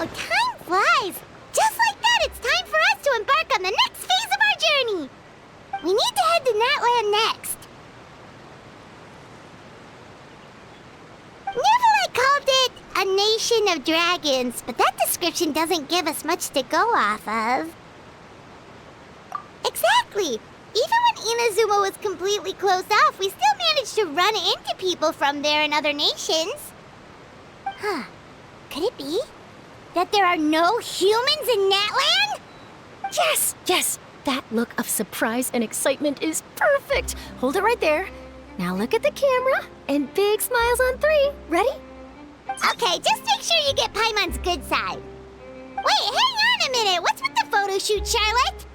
Time flies! Just like that, it's time for us to embark on the next phase of our journey! We need to head to Natlan next. Neverland called it a nation of dragons, but that description doesn't give us much to go off of. Exactly! Even when Inazuma was completely closed off, we still managed to run into people from there in other nations. Huh. Could it be that there are no humans in Natlan? Yes, yes! That look of surprise and excitement is perfect! Hold it right there. Now look at the camera, and big smiles on 3. Ready? Okay, just make sure you get Paimon's good side. Wait, hang on a minute! What's with the photo shoot, Charlotte?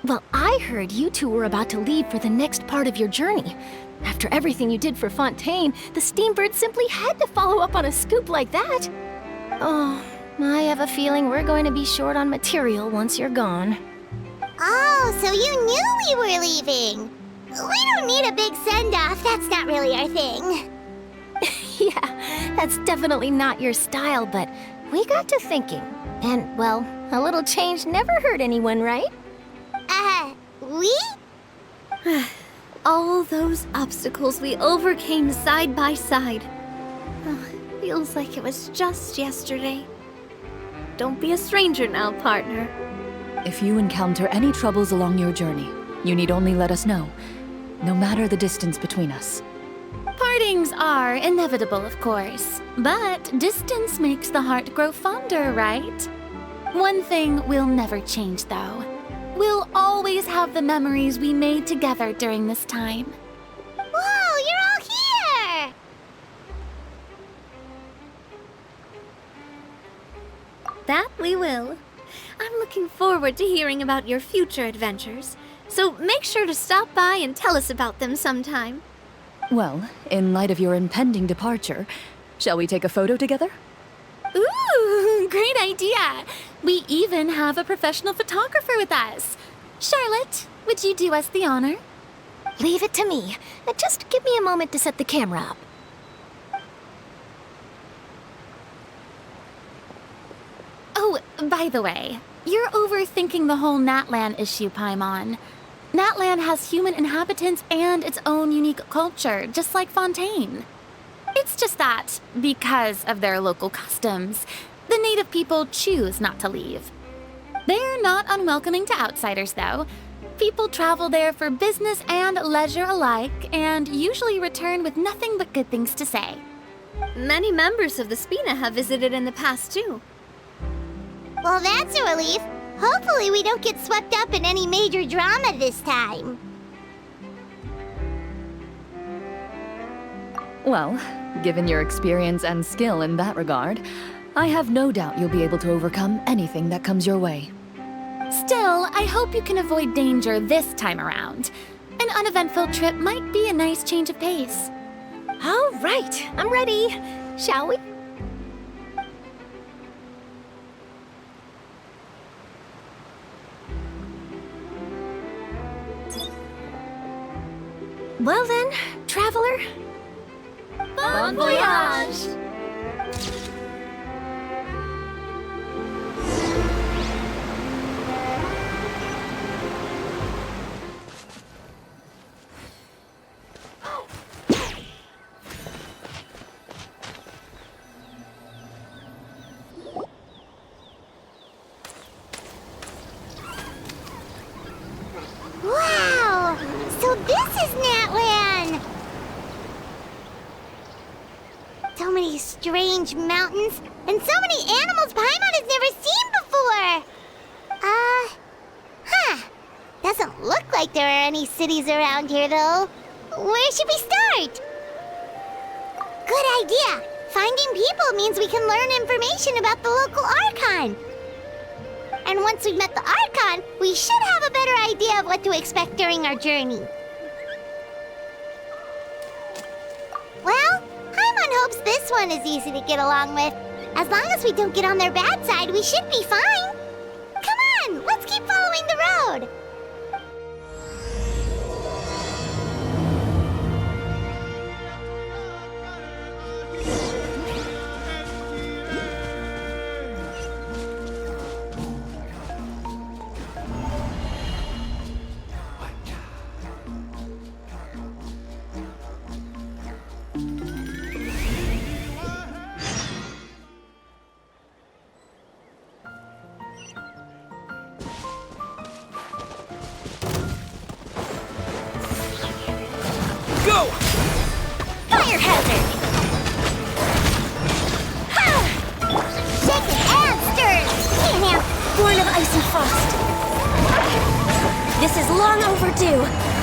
Well, I heard you two were about to leave for the next part of your journey. After everything you did for Fontaine, the Steambird simply had to follow up on a scoop like that. Oh, I have a feeling we're going to be short on material once you're gone. Oh, so you knew we were leaving. We don't need a big send-off. That's not really our thing. Yeah, that's definitely not your style, but we got to thinking. And, well, a little change never hurt anyone, right? We? All those obstacles we overcame side by side. Oh, feels like it was just yesterday. Don't be a stranger now, partner. If you encounter any troubles along your journey, you need only let us know, no matter the distance between us. Partings are inevitable, of course, but distance makes the heart grow fonder, right? One thing will never change, though. We'll always have the memories we made together during this time. Whoa, you're all here! That we will. I'm looking forward to hearing about your future adventures, so make sure to stop by and tell us about them sometime. Well, in light of your impending departure, shall we take a photo together? Ooh, great idea! We even have a professional photographer with us. Charlotte, would you do us the honor? Leave it to me. Just give me a moment to set the camera up. Oh, by the way, you're overthinking the whole Natlan issue, Paimon. Natlan has human inhabitants and its own unique culture, just like Fontaine. It's just that, because of their local customs, the native people choose not to leave. They're not unwelcoming to outsiders, though. People travel there for business and leisure alike, and usually return with nothing but good things to say. Many members of the Spina have visited in the past, too. Well, that's a relief. Hopefully we don't get swept up in any major drama this time. Well, given your experience and skill in that regard, I have no doubt you'll be able to overcome anything that comes your way. Still, I hope you can avoid danger this time around. An uneventful trip might be a nice change of pace. All right, I'm ready. Shall we? Well then, traveler. Bon voyage! Wow! So this is Natlan! So many strange mountains, and so many animals Paimon has never seen before! Doesn't look like there are any cities around here, though. Where should we start? Good idea! Finding people means we can learn information about the local Archon. And once we've met the Archon, we should have a better idea of what to expect during our journey. Well, Paimon hopes this one is easy to get along with. As long as we don't get on their bad side, we should be fine. Come on, let's keep following the road. long overdue.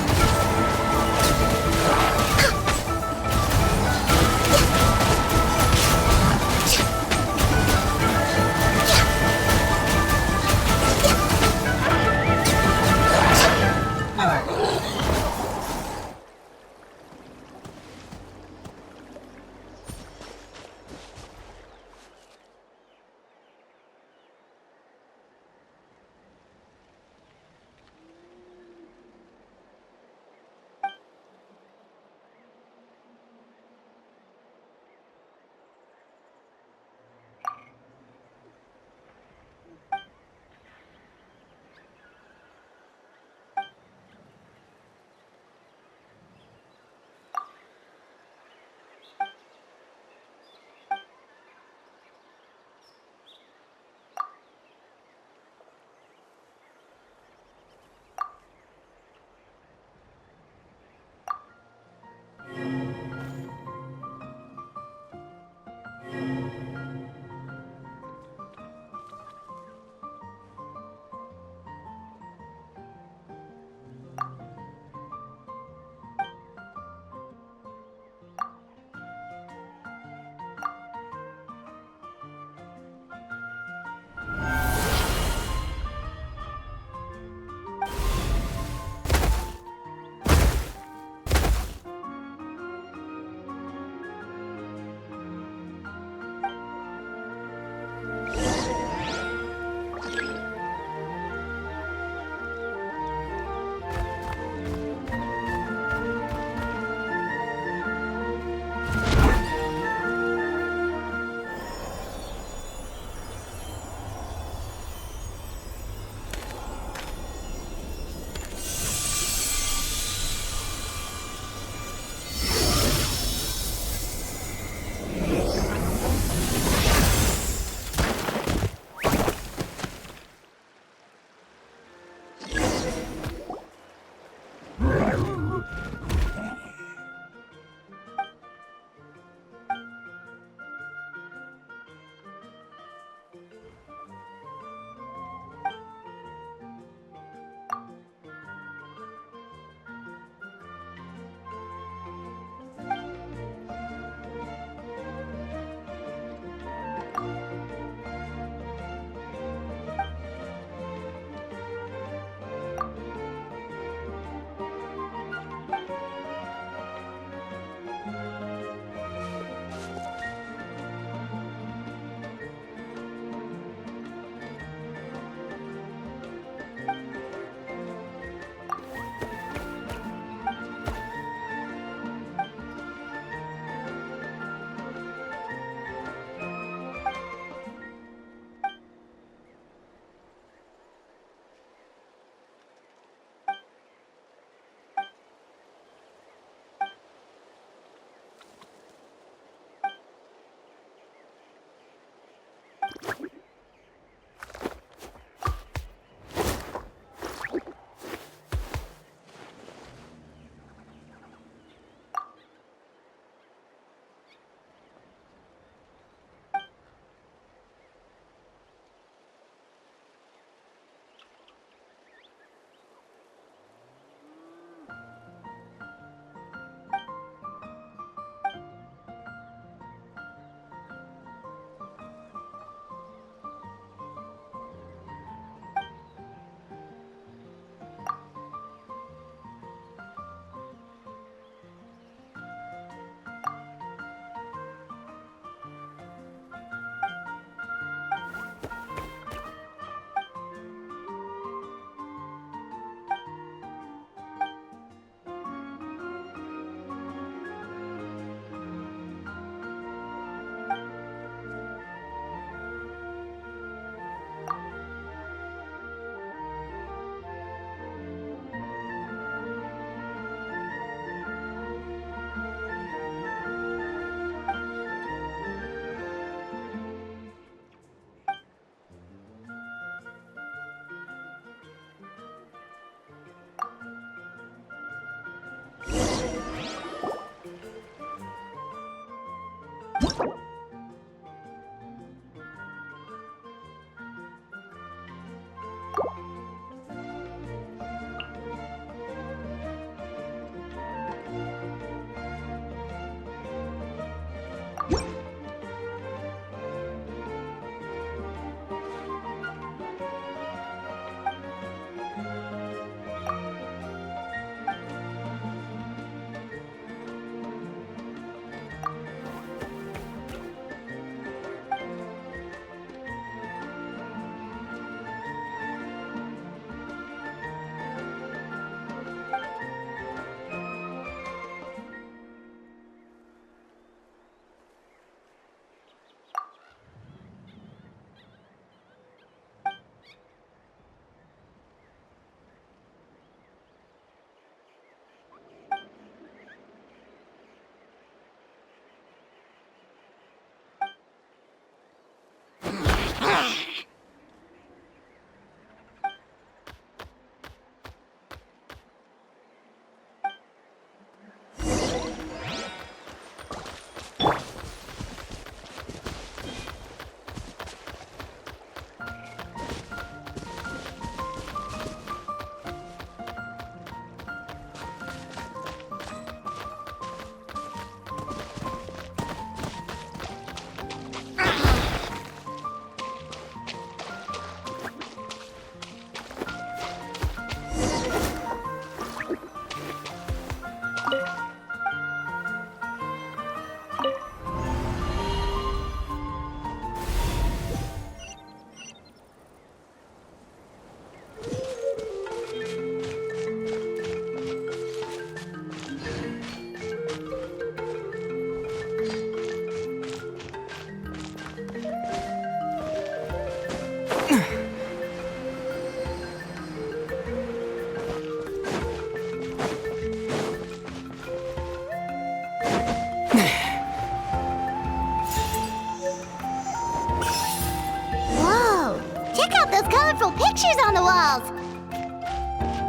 those colorful pictures on the walls!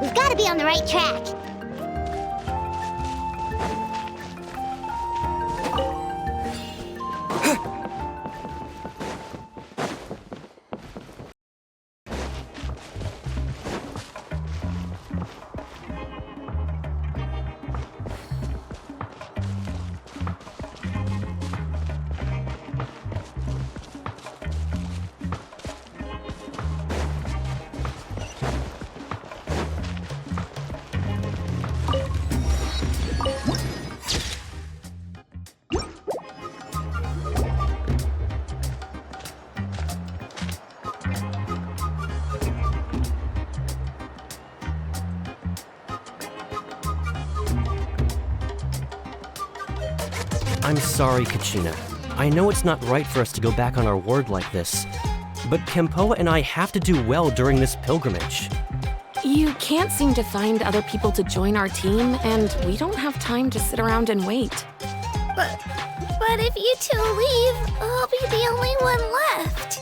We've got to be on the right track. I'm sorry, Kachina. I know it's not right for us to go back on our word like this, but Kempoa and I have to do well during this pilgrimage. You can't seem to find other people to join our team, and we don't have time to sit around and wait. But if you two leave, I'll be the only one left.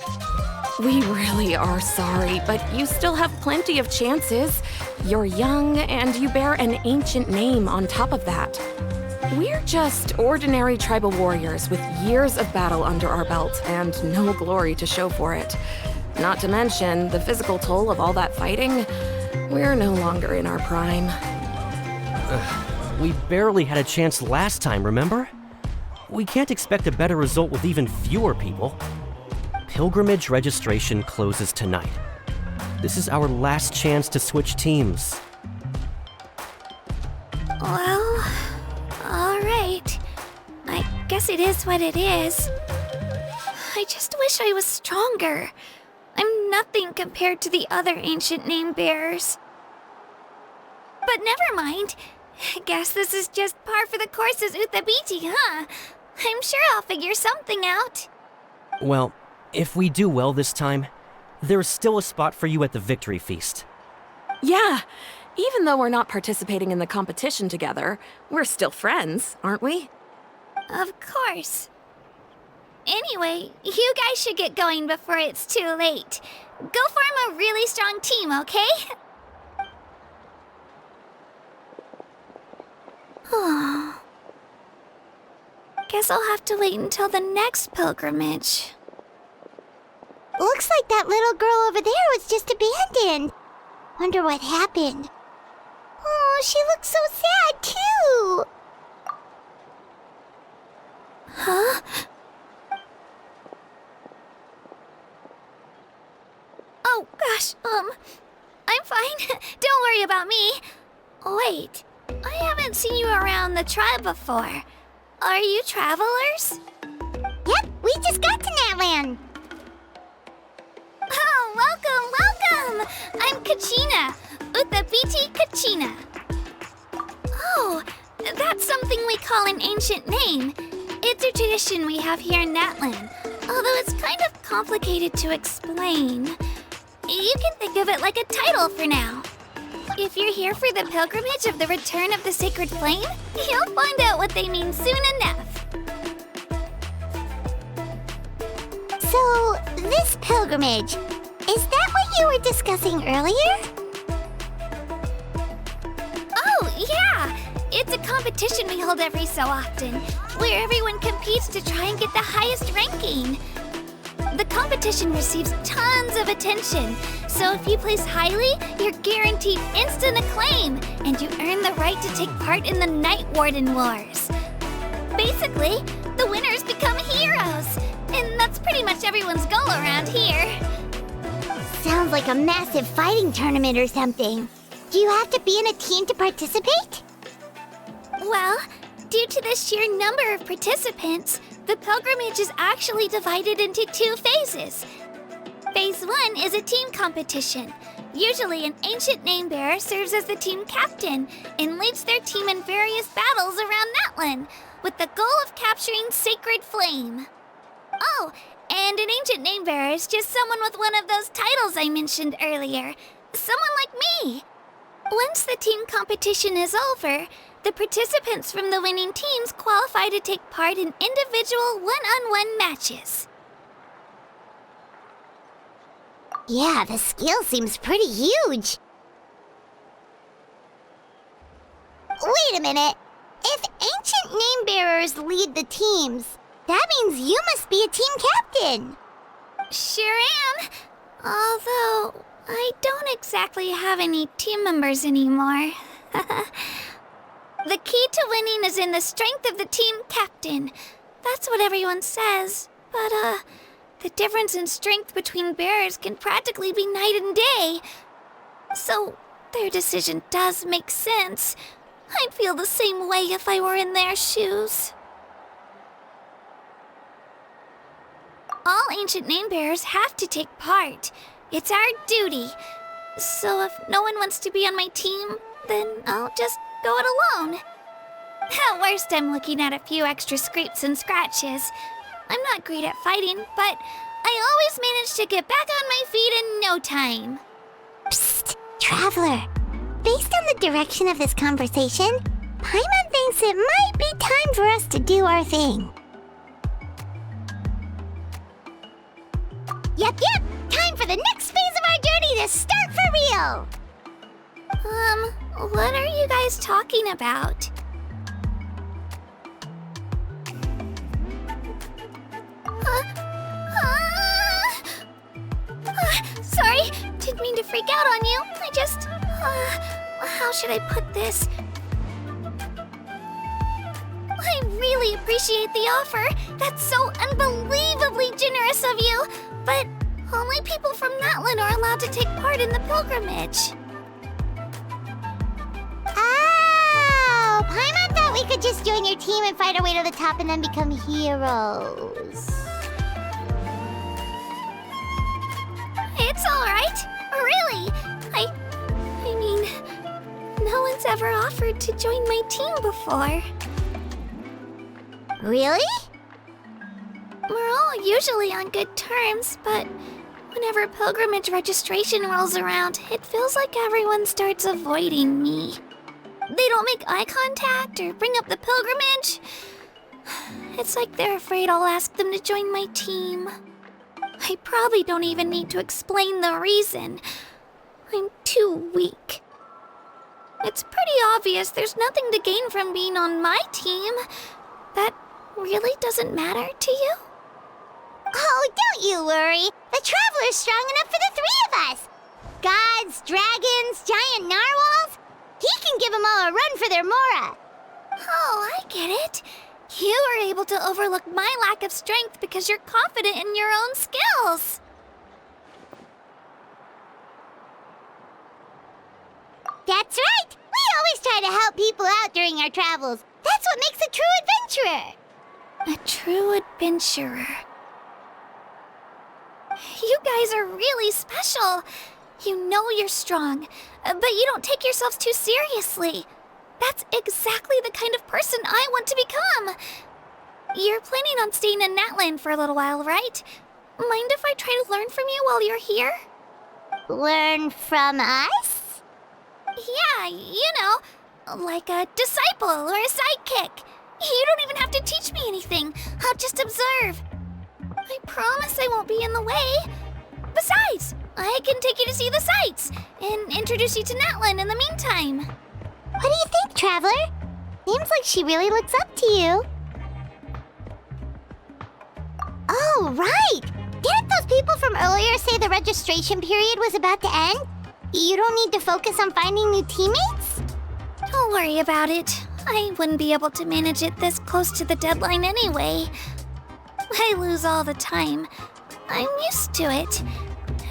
We really are sorry, but you still have plenty of chances. You're young, and you bear an ancient name on top of that. We're just ordinary tribal warriors with years of battle under our belt and no glory to show for it. Not to mention the physical toll of all that fighting. We're no longer in our prime. We barely had a chance last time, remember? We can't expect a better result with even fewer people. Pilgrimage registration closes tonight. This is our last chance to switch teams. Well, alright. I guess it is what it is. I just wish I was stronger. I'm nothing compared to the other ancient name bearers. But never mind. Guess this is just par for the course as Uthabiti, huh? I'm sure I'll figure something out. Well, if we do well this time, there's still a spot for you at the victory feast. Yeah, even though we're not participating in the competition together, we're still friends, aren't we? Of course. Anyway, you guys should get going before it's too late. Go form a really strong team, okay? Guess I'll have to wait until the next pilgrimage. Looks like that little girl over there was just abandoned. Wonder what happened. Oh, she looks so sad, too. Huh? Oh, gosh, I'm fine. Don't worry about me. Wait, I haven't seen you around the tribe before. Are you travelers? Yep, we just got to Natlan. Oh, welcome! I'm Kachina, Uthabiti Kachina. Oh, that's something we call an ancient name. It's a tradition we have here in Natlan, although it's kind of complicated to explain. You can think of it like a title for now. If you're here for the pilgrimage of the return of the sacred flame, you'll find out what they mean soon enough. So, this pilgrimage, is that what you were discussing earlier? Oh, yeah! It's a competition we hold every so often, where everyone competes to try and get the highest ranking. The competition receives tons of attention, so if you place highly, you're guaranteed instant acclaim, and you earn the right to take part in the Night Warden Wars. Basically, the winners become heroes, and that's pretty much everyone's goal around here. Sounds like a massive fighting tournament or something. Do you have to be in a team to participate? Well, due to the sheer number of participants, the pilgrimage is actually divided into 2 phases. Phase 1 is a team competition. Usually an ancient name bearer serves as the team captain and leads their team in various battles around Natlan, with the goal of capturing Sacred Flame. Oh, and an ancient name bearer is just someone with one of those titles I mentioned earlier. Someone like me. Once the team competition is over, the participants from the winning teams qualify to take part in individual one-on-one matches. Yeah, the scale seems pretty huge. Wait a minute. If ancient name bearers lead the teams, that means you must be a team captain. Sure am. Although, I don't exactly have any team members anymore. The key to winning is in the strength of the team captain. That's what everyone says. But, the difference in strength between bearers can practically be night and day. So, their decision does make sense. I'd feel the same way if I were in their shoes. All ancient name bearers have to take part. It's our duty. So if no one wants to be on my team, then I'll just go it alone. At worst, I'm looking at a few extra scrapes and scratches. I'm not great at fighting, but I always manage to get back on my feet in no time. Psst, Traveler. Based on the direction of this conversation, Paimon thinks it might be time for us to do our thing. Yep, time for the next phase of our journey to start for real! What are you guys talking about? Sorry, didn't mean to freak out on you. I just, how should I put this? I really appreciate the offer. That's so unbelievably generous of you. But only people from Natlan are allowed to take part in the pilgrimage. Oh, Paimon thought we could just join your team and fight our way to the top and then become heroes. It's all right. Really. I mean, no one's ever offered to join my team before. Really? We're all usually on good terms, but whenever pilgrimage registration rolls around, it feels like everyone starts avoiding me. They don't make eye contact or bring up the pilgrimage. It's like they're afraid I'll ask them to join my team. I probably don't even need to explain the reason. I'm too weak. It's pretty obvious there's nothing to gain from being on my team. That really doesn't matter to you? Oh, don't you worry. The Traveler's strong enough for the three of us. Gods, dragons, giant narwhals. He can give them all a run for their Mora. Oh, I get it. You were able to overlook my lack of strength because you're confident in your own skills. That's right. We always try to help people out during our travels. That's what makes a true adventurer. A true adventurer. You guys are really special. You know you're strong, but you don't take yourselves too seriously. That's exactly the kind of person I want to become. You're planning on staying in Natlan for a little while, right? Mind if I try to learn from you while you're here? Learn from us? Yeah, you know, like a disciple or a sidekick. You don't even have to teach me anything. I'll just observe. I promise I won't be in the way. Besides, I can take you to see the sights and introduce you to Natlan in the meantime. What do you think, Traveler? Seems like she really looks up to you. Oh, right! Didn't those people from earlier say the registration period was about to end? You don't need to focus on finding new teammates? Don't worry about it. I wouldn't be able to manage it this close to the deadline anyway. I lose all the time. I'm used to it.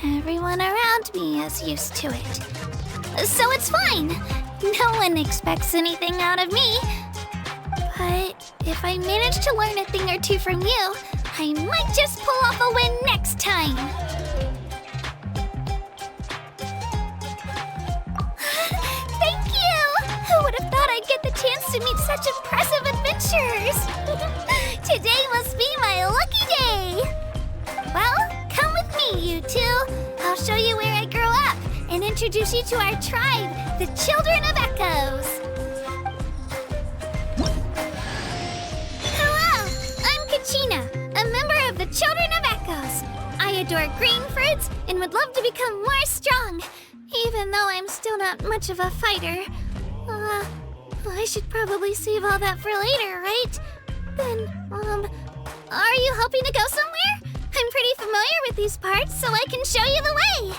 Everyone around me is used to it. So it's fine. No one expects anything out of me. But if I manage to learn a thing or two from you, I might just pull off a win next time. Thank you! Who would have thought I'd get the chance to meet such impressive adventurers? Today must be my lucky day. Well, come with me, you two. I'll show you where I grew up and introduce you to our tribe, the Children of Echoes. Hello, I'm Kachina, a member of the Children of Echoes. I adore green fruits and would love to become more strong, even though I'm still not much of a fighter. I should probably save all that for later, right? Then, are you hoping to go somewhere? I'm pretty familiar with these parts, so I can show you the way!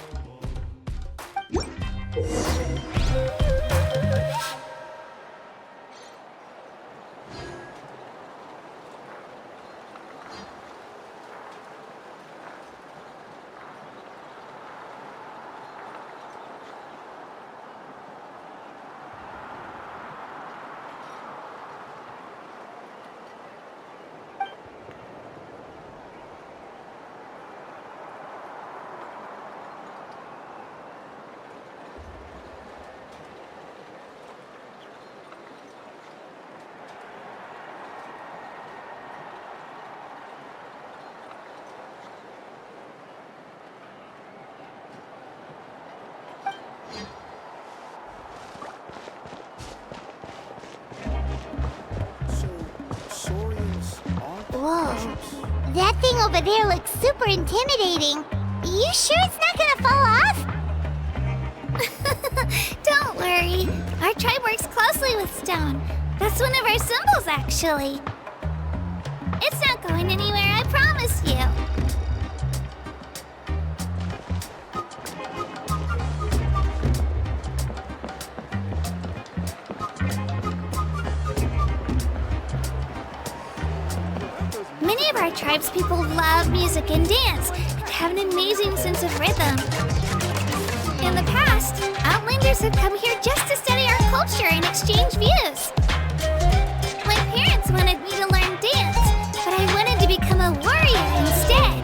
Whoa, that thing over there looks super intimidating. You sure it's not gonna fall off? Don't worry. Our tribe works closely with stone. That's one of our symbols, actually. It's not going anywhere, I promise you. Many of our tribespeople love music and dance and have an amazing sense of rhythm. In the past, Outlanders have come here just to study our culture and exchange views. My parents wanted me to learn dance, but I wanted to become a warrior instead.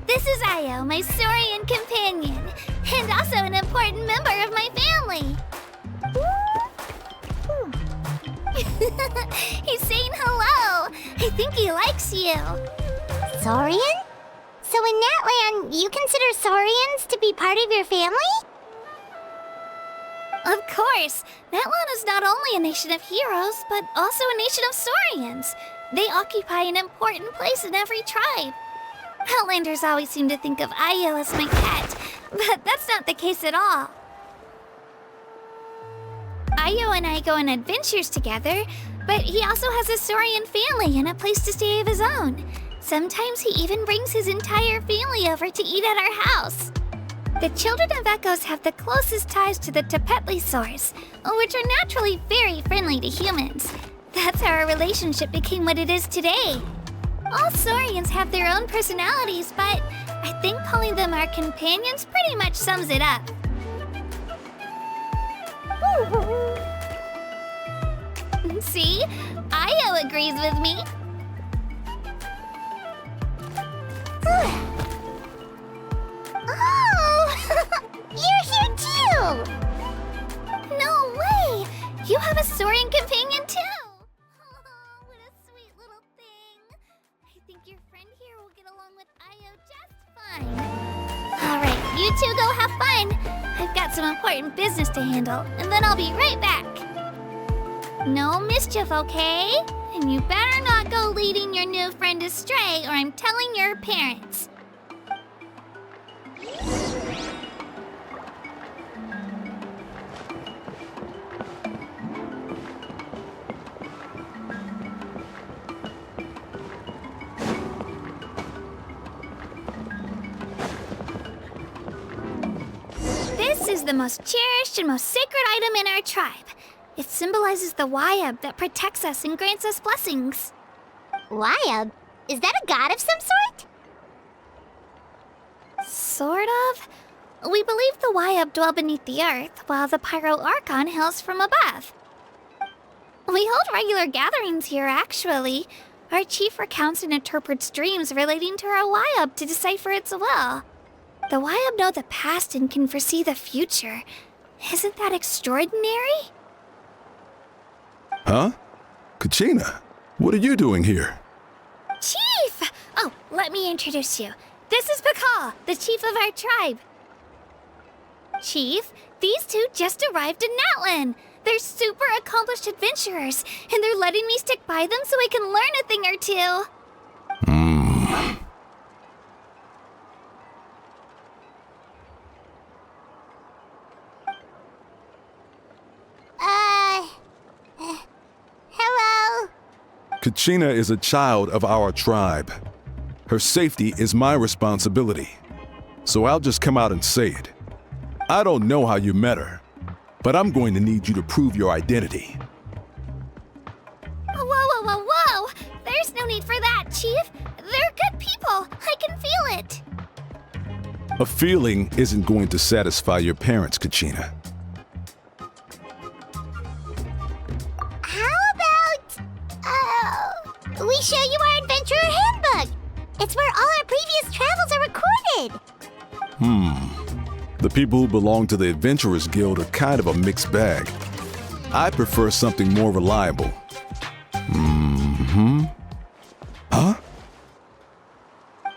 This is Io, my Saurian companion, and also an important member of my family. He's saying hello. I think he likes you. Saurian? So in Natlan, you consider Saurians to be part of your family? Of course. Natlan is not only a nation of heroes, but also a nation of Saurians. They occupy an important place in every tribe. Outlanders always seem to think of Io as my pet, but that's not the case at all. Io and I go on adventures together, but he also has a Saurian family and a place to stay of his own. Sometimes he even brings his entire family over to eat at our house. The children of Echoes have the closest ties to the Tepetlisaurs, which are naturally very friendly to humans. That's how our relationship became what it is today. All Saurians have their own personalities, but I think calling them our companions pretty much sums it up. See? Io agrees with me. Oh! You're here too! No way! You have a Saurian companion too! Oh, what a sweet little thing. I think your friend here will get along with Io just fine. Alright, you two go have fun. I've got some important business to handle, and then I'll be right back. No mischief, okay? And you better not go leading your new friend astray, or I'm telling your parents. This is the most cherished and most sacred item in our tribe. It symbolizes the Wayab that protects us and grants us blessings. Wayab? Is that a god of some sort? Sort of. We believe the Wayab dwell beneath the earth, while the Pyro Archon hails from above. We hold regular gatherings here, actually. Our chief recounts and interprets dreams relating to our Wyab to decipher its will. The Wyab know the past and can foresee the future. Isn't that extraordinary? Huh? Kachina, what are you doing here? Chief! Oh, let me introduce you. This is Pakal, the chief of our tribe. Chief, these two just arrived in Natlan. They're super accomplished adventurers, and they're letting me stick by them so I can learn a thing or two. Hello? Kachina is a child of our tribe. Her safety is my responsibility. So I'll just come out and say it. I don't know how you met her, but I'm going to need you to prove your identity. Whoa, whoa, whoa, whoa! There's no need for that, Chief. They're good people. I can feel it. A feeling isn't going to satisfy your parents, Kachina. How about, we show you our adventurer handbook? It's where all our previous travels are recorded. The people who belong to the Adventurers Guild are kind of a mixed bag. I prefer something more reliable. Huh?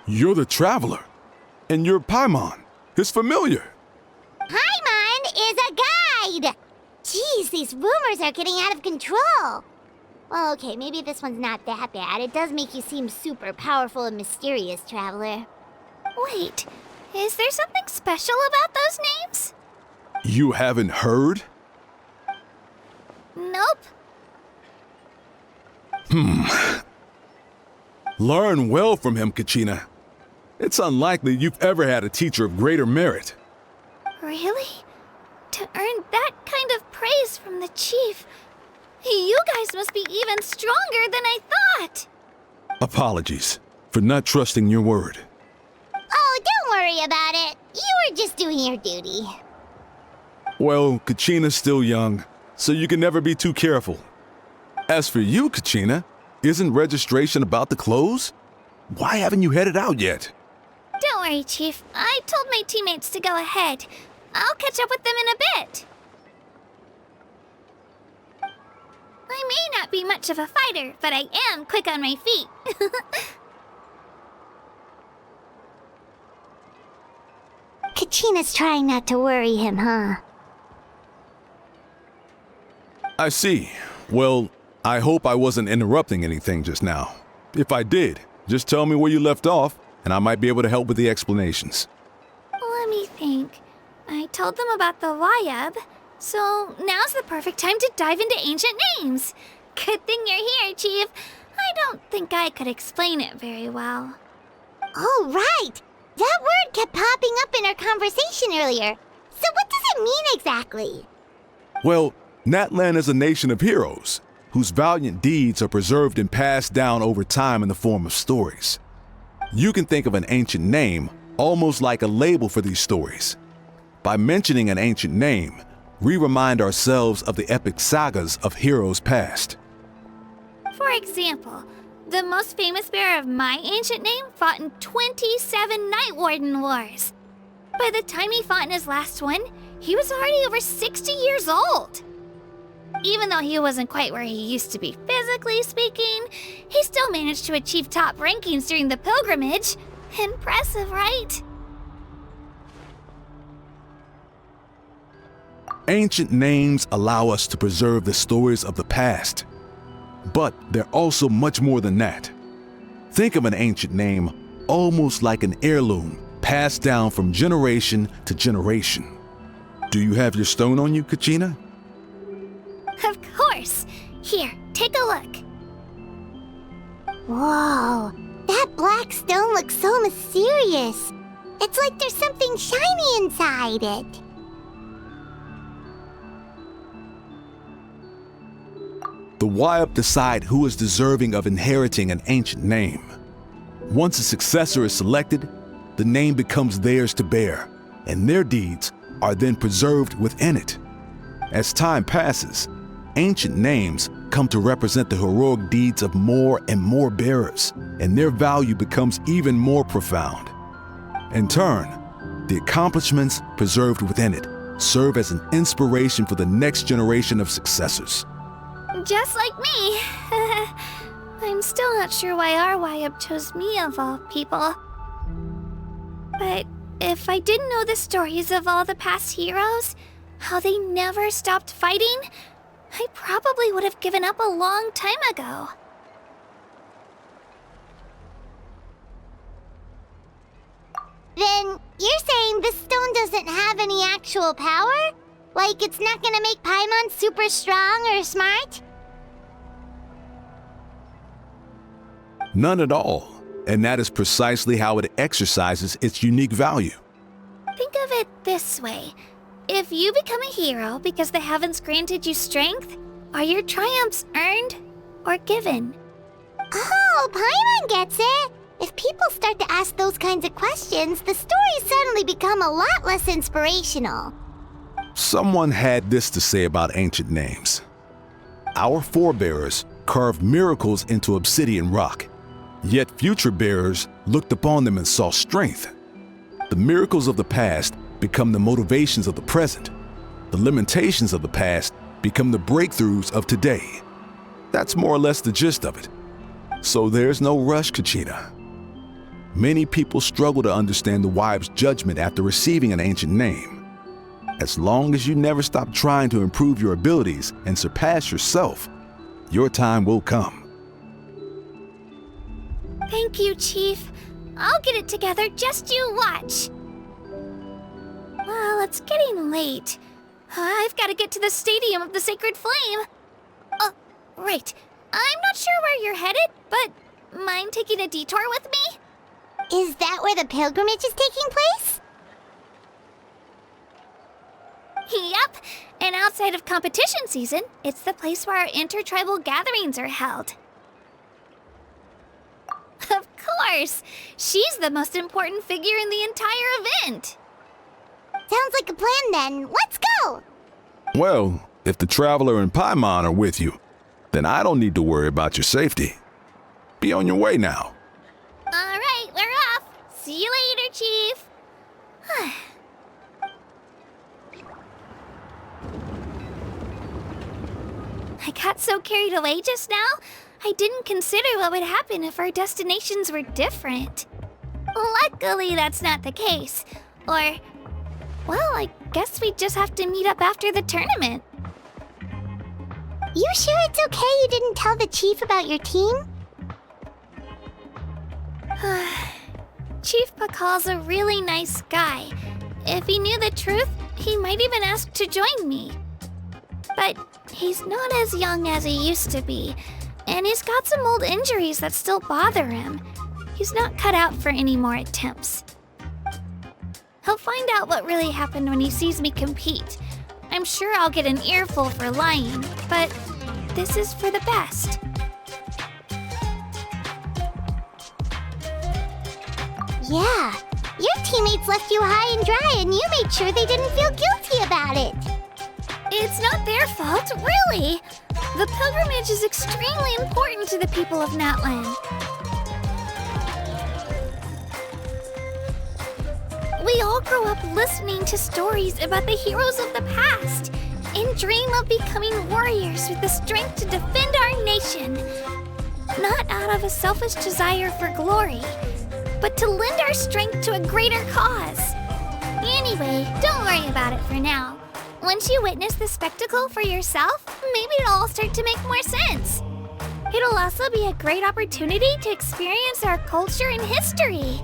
You're the Traveler. And you're Paimon, his familiar. Paimon is a guide! Jeez, these rumors are getting out of control. Well, okay, maybe this one's not that bad. It does make you seem super powerful and mysterious, Traveler. Wait, is there something special about those names? You haven't heard? Nope. Learn well from him, Kachina. It's unlikely you've ever had a teacher of greater merit. Really? To earn that kind of praise from the chief, you guys must be even stronger than I thought. Apologies for not trusting your word. Oh, don't worry about it. You were just doing your duty. Well, Kachina's still young, so you can never be too careful. As for you, Kachina, isn't registration about to close? Why haven't you headed out yet? Don't worry, Chief. I told my teammates to go ahead. I'll catch up with them in a bit. I may not be much of a fighter, but I am quick on my feet. Kachina's trying not to worry him, huh? I see. Well, I hope I wasn't interrupting anything just now. If I did, just tell me where you left off, and I might be able to help with the explanations. Let me think. I told them about the Wyab, so now's the perfect time to dive into ancient names. Good thing you're here, Chief. I don't think I could explain it very well. Oh, right! That word kept popping up in our conversation earlier. So what does it mean exactly? Well, Natlan is a nation of heroes, whose valiant deeds are preserved and passed down over time in the form of stories. You can think of an ancient name almost like a label for these stories. By mentioning an ancient name, we remind ourselves of the epic sagas of heroes past. For example, the most famous bearer of my ancient name fought in 27 Night Warden Wars. By the time he fought in his last one, he was already over 60 years old. Even though he wasn't quite where he used to be physically speaking, he still managed to achieve top rankings during the pilgrimage. Impressive, right? Ancient names allow us to preserve the stories of the past. But they're also much more than that. Think of an ancient name almost like an heirloom passed down from generation to generation. Do you have your stone on you, Kachina? Of course. Here, take a look. Whoa, that black stone looks so mysterious. It's like there's something shiny inside it. The Wyab decide who is deserving of inheriting an ancient name. Once a successor is selected, the name becomes theirs to bear, and their deeds are then preserved within it. As time passes, ancient names come to represent the heroic deeds of more and more bearers, and their value becomes even more profound. In turn, the accomplishments preserved within it serve as an inspiration for the next generation of successors. Just like me. I'm still not sure why our YUB chose me of all people. But if I didn't know the stories of all the past heroes, how they never stopped fighting, I probably would have given up a long time ago. Then you're saying this stone doesn't have any actual power? Like it's not gonna make Paimon super strong or smart? None at all, and that is precisely how it exercises its unique value. Think of it this way. If you become a hero because the heavens granted you strength, are your triumphs earned or given? Oh, Paimon gets it! If people start to ask those kinds of questions, the stories suddenly become a lot less inspirational. Someone had this to say about ancient names. Our forebears carved miracles into obsidian rock, yet future bearers looked upon them and saw strength. The miracles of the past become the motivations of the present. The limitations of the past become the breakthroughs of today. That's more or less the gist of it. So there's no rush, Kachina. Many people struggle to understand the wive's judgment after receiving an ancient name. As long as you never stop trying to improve your abilities and surpass yourself, your time will come. Thank you, Chief. I'll get it together, just you watch. Well, it's getting late. I've got to get to the Stadium of the Sacred Flame. Oh, right. I'm not sure where you're headed, but mind taking a detour with me? Is that where the pilgrimage is taking place? Yep, and outside of competition season, it's the place where our intertribal gatherings are held. Of course! She's the most important figure in the entire event! Sounds like a plan then. Let's go! Well, if the Traveler and Paimon are with you, then I don't need to worry about your safety. Be on your way now. Alright, we're off! See you later, Chief! I got so carried away just now, I didn't consider what would happen if our destinations were different. Luckily, that's not the case. Or, well, I guess we just have to meet up after the tournament. You sure it's okay you didn't tell the chief about your team? Chief Pakal's a really nice guy. If he knew the truth, he might even ask to join me. But he's not as young as he used to be, and he's got some old injuries that still bother him. He's not cut out for any more attempts. He'll find out what really happened when he sees me compete. I'm sure I'll get an earful for lying, but this is for the best. Yeah, your teammates left you high and dry and you made sure they didn't feel guilty about it. It's not their fault, really. The pilgrimage is extremely important to the people of Natlan. We all grow up listening to stories about the heroes of the past and dream of becoming warriors with the strength to defend our nation. Not out of a selfish desire for glory, but to lend our strength to a greater cause. Anyway, don't worry about it for now. Once you witness the spectacle for yourself, maybe it'll all start to make more sense. It'll also be a great opportunity to experience our culture and history.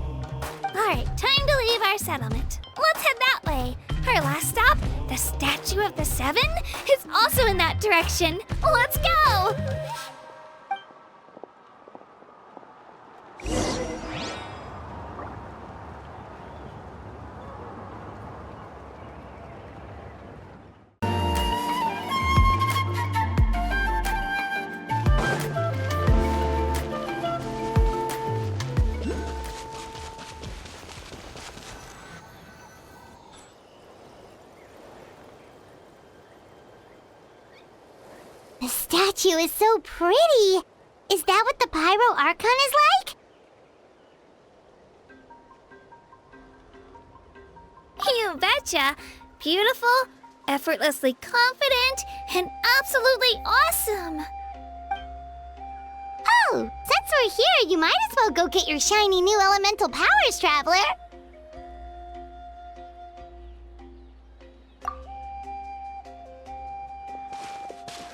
Alright, time to leave our settlement. Let's head that way. Our last stop, the Statue of the Seven, is also in that direction. Let's go! The statue is so pretty. Is that what the Pyro Archon is like? You betcha. Beautiful, effortlessly confident, and absolutely awesome. Oh, since we're here, you might as well go get your shiny new elemental powers, Traveler.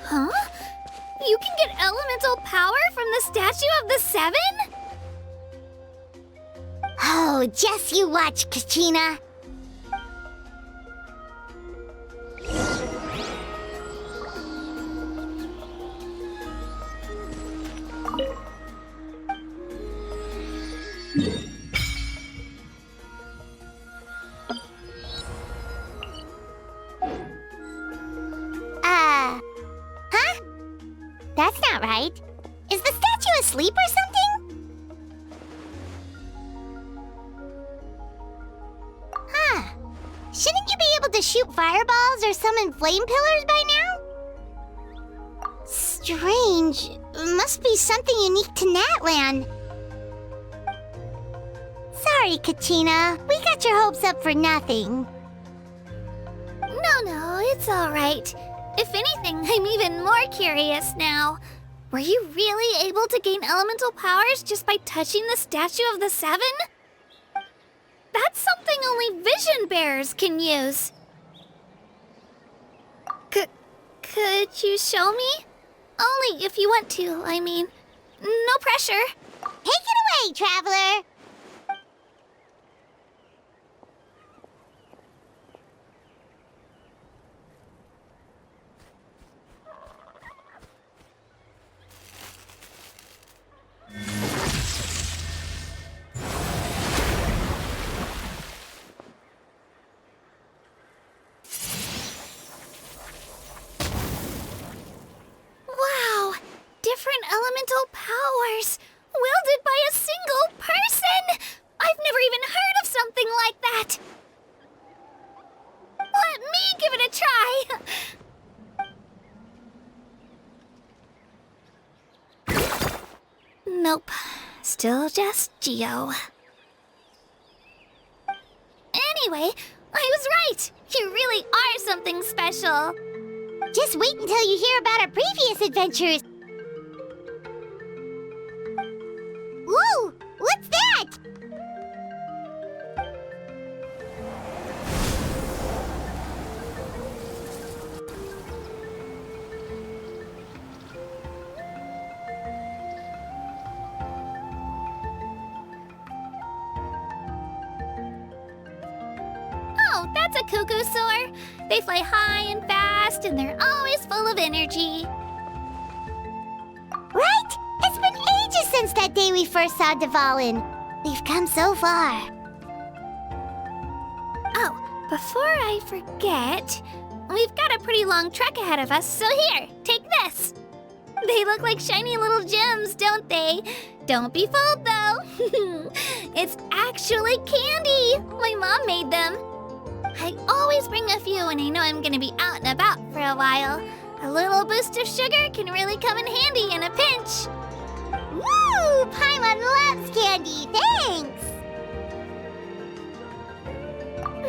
Huh? You can get elemental power from the Statue of the Seven? Oh, just you watch, Kachina. Huh? That's not right. Is the statue asleep or something? Huh. Shouldn't you be able to shoot fireballs or summon flame pillars by now? Strange. Must be something unique to Natlan. Sorry, Kachina. We got your hopes up for nothing. No, it's all right. If anything, I'm even more curious now. Were you really able to gain elemental powers just by touching the Statue of the Seven? That's something only vision bearers can use. Could you show me? Only if you want to, I mean. No pressure. Take it away, Traveler! Wow! Different elemental powers! Wielded by a single person! I've never even heard of something like that! Let me give it a try! Nope. Still just Geo. Anyway, I was right! You really are something special! Just wait until you hear about our previous adventures. Whoa! What's that? Oh, that's a cuckoo soar. They fly high and fast, and they're always full of energy. Right? It's been ages since that day we first saw Dvalin. We've come so far. Oh, before I forget, we've got a pretty long trek ahead of us, so here, take this. They look like shiny little gems, don't they? Don't be fooled, though. It's actually candy. My mom made them. I always bring a few when I know I'm gonna be out and about for a while. A little boost of sugar can really come in handy in a pinch. Woo! Paimon loves candy. Thanks.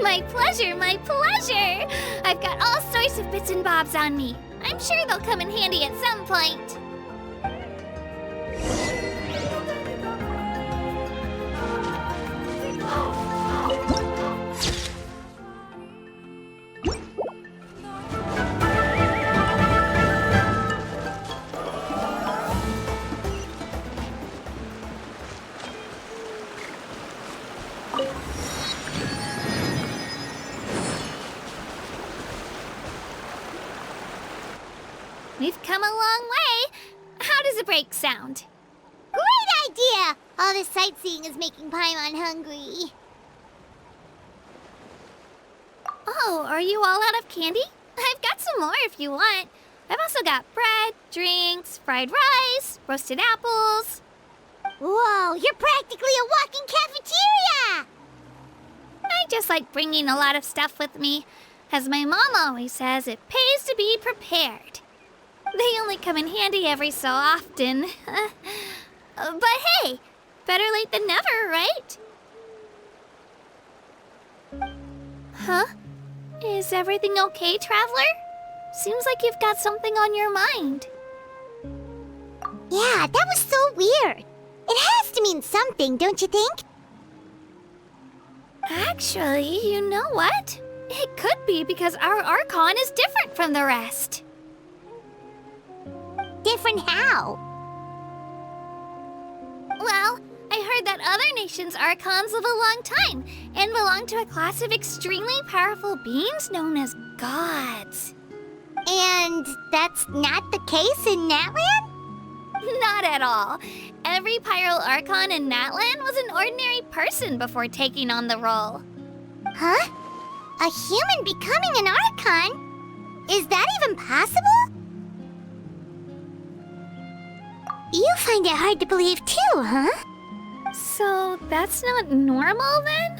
My pleasure, my pleasure! I've got all sorts of bits and bobs on me. I'm sure they'll come in handy at some point. We've come a long way. How does a break sound? Great idea! All this sightseeing is making Paimon hungry. Oh, are you all out of candy? I've got some more if you want. I've also got bread, drinks, fried rice, roasted apples. Whoa, you're practically a walking cafeteria! I just like bringing a lot of stuff with me. As my mom always says, it pays to be prepared. They only only come in handy every so often. But hey, better late than never, right? Huh? Is everything okay, Traveler? Seems like you've got something on your mind. Yeah, that was so weird. It has to mean something, don't you think? Actually, you know what? It could be because our Archon is different from the rest. Different how? Well, I heard that other nations' Archons live a long time and belong to a class of extremely powerful beings known as gods. And that's not the case in Natlan? Not at all. Every Pyro Archon in Natlan was an ordinary person before taking on the role. Huh? A human becoming an Archon? Is that even possible? You find it hard to believe too, huh? So that's not normal then?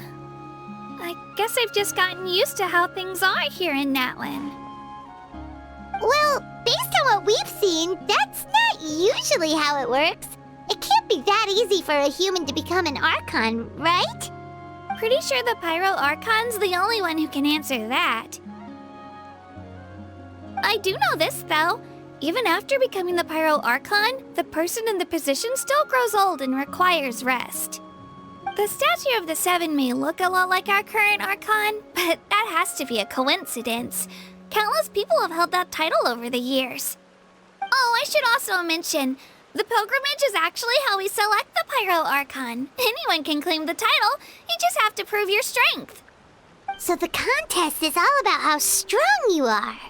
I guess I've just gotten used to how things are here in Natlan. Well, based on what we've seen, that's not usually how it works. It can't be that easy for a human to become an Archon, right? Pretty sure the Pyro Archon's the only one who can answer that. I do know this, though. Even after becoming the Pyro Archon, the person in the position still grows old and requires rest. The statue of the Seven may look a lot like our current Archon, but that has to be a coincidence. Countless people have held that title over the years. Oh, I should also mention, the pilgrimage is actually how we select the Pyro Archon. Anyone can claim the title, you just have to prove your strength. So the contest is all about how strong you are.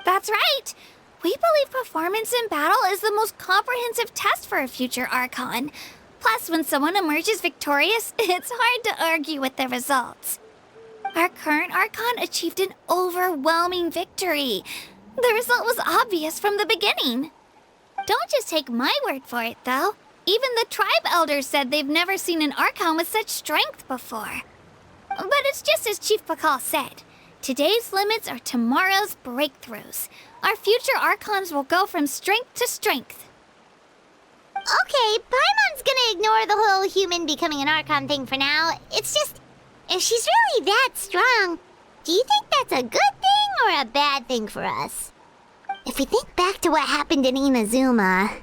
That's right. We believe performance in battle is the most comprehensive test for a future Archon. Plus, when someone emerges victorious, it's hard to argue with the results. Our current Archon achieved an overwhelming victory. The result was obvious from the beginning. Don't just take my word for it, though. Even the tribe elders said they've never seen an Archon with such strength before. But it's just as Chief Pakal said. Today's limits are tomorrow's breakthroughs. Our future Archons will go from strength to strength. Okay, Paimon's gonna ignore the whole human becoming an Archon thing for now. It's just, if she's really that strong, do you think that's a good thing or a bad thing for us? If we think back to what happened in Inazuma...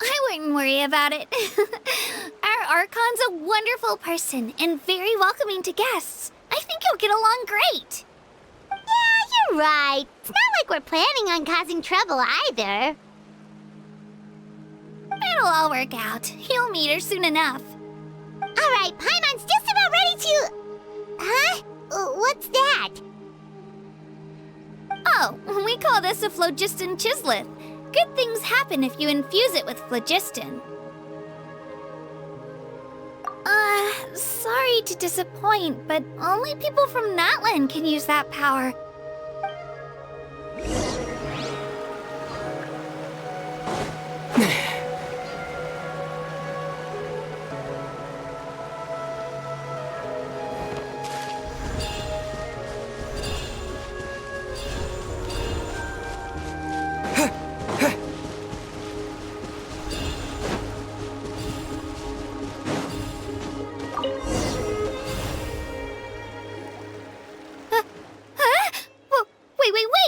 I wouldn't worry about it. Our Archon's a wonderful person and very welcoming to guests. I think you'll get along great. Yeah, you're right. It's not like we're planning on causing trouble either. It'll all work out. You'll meet her soon enough. Alright, Paimon's just about ready to... Huh? What's that? Oh, we call this a phlogiston chisleth. Good things happen if you infuse it with phlogiston. Sorry to disappoint, but only people from Natlan can use that power.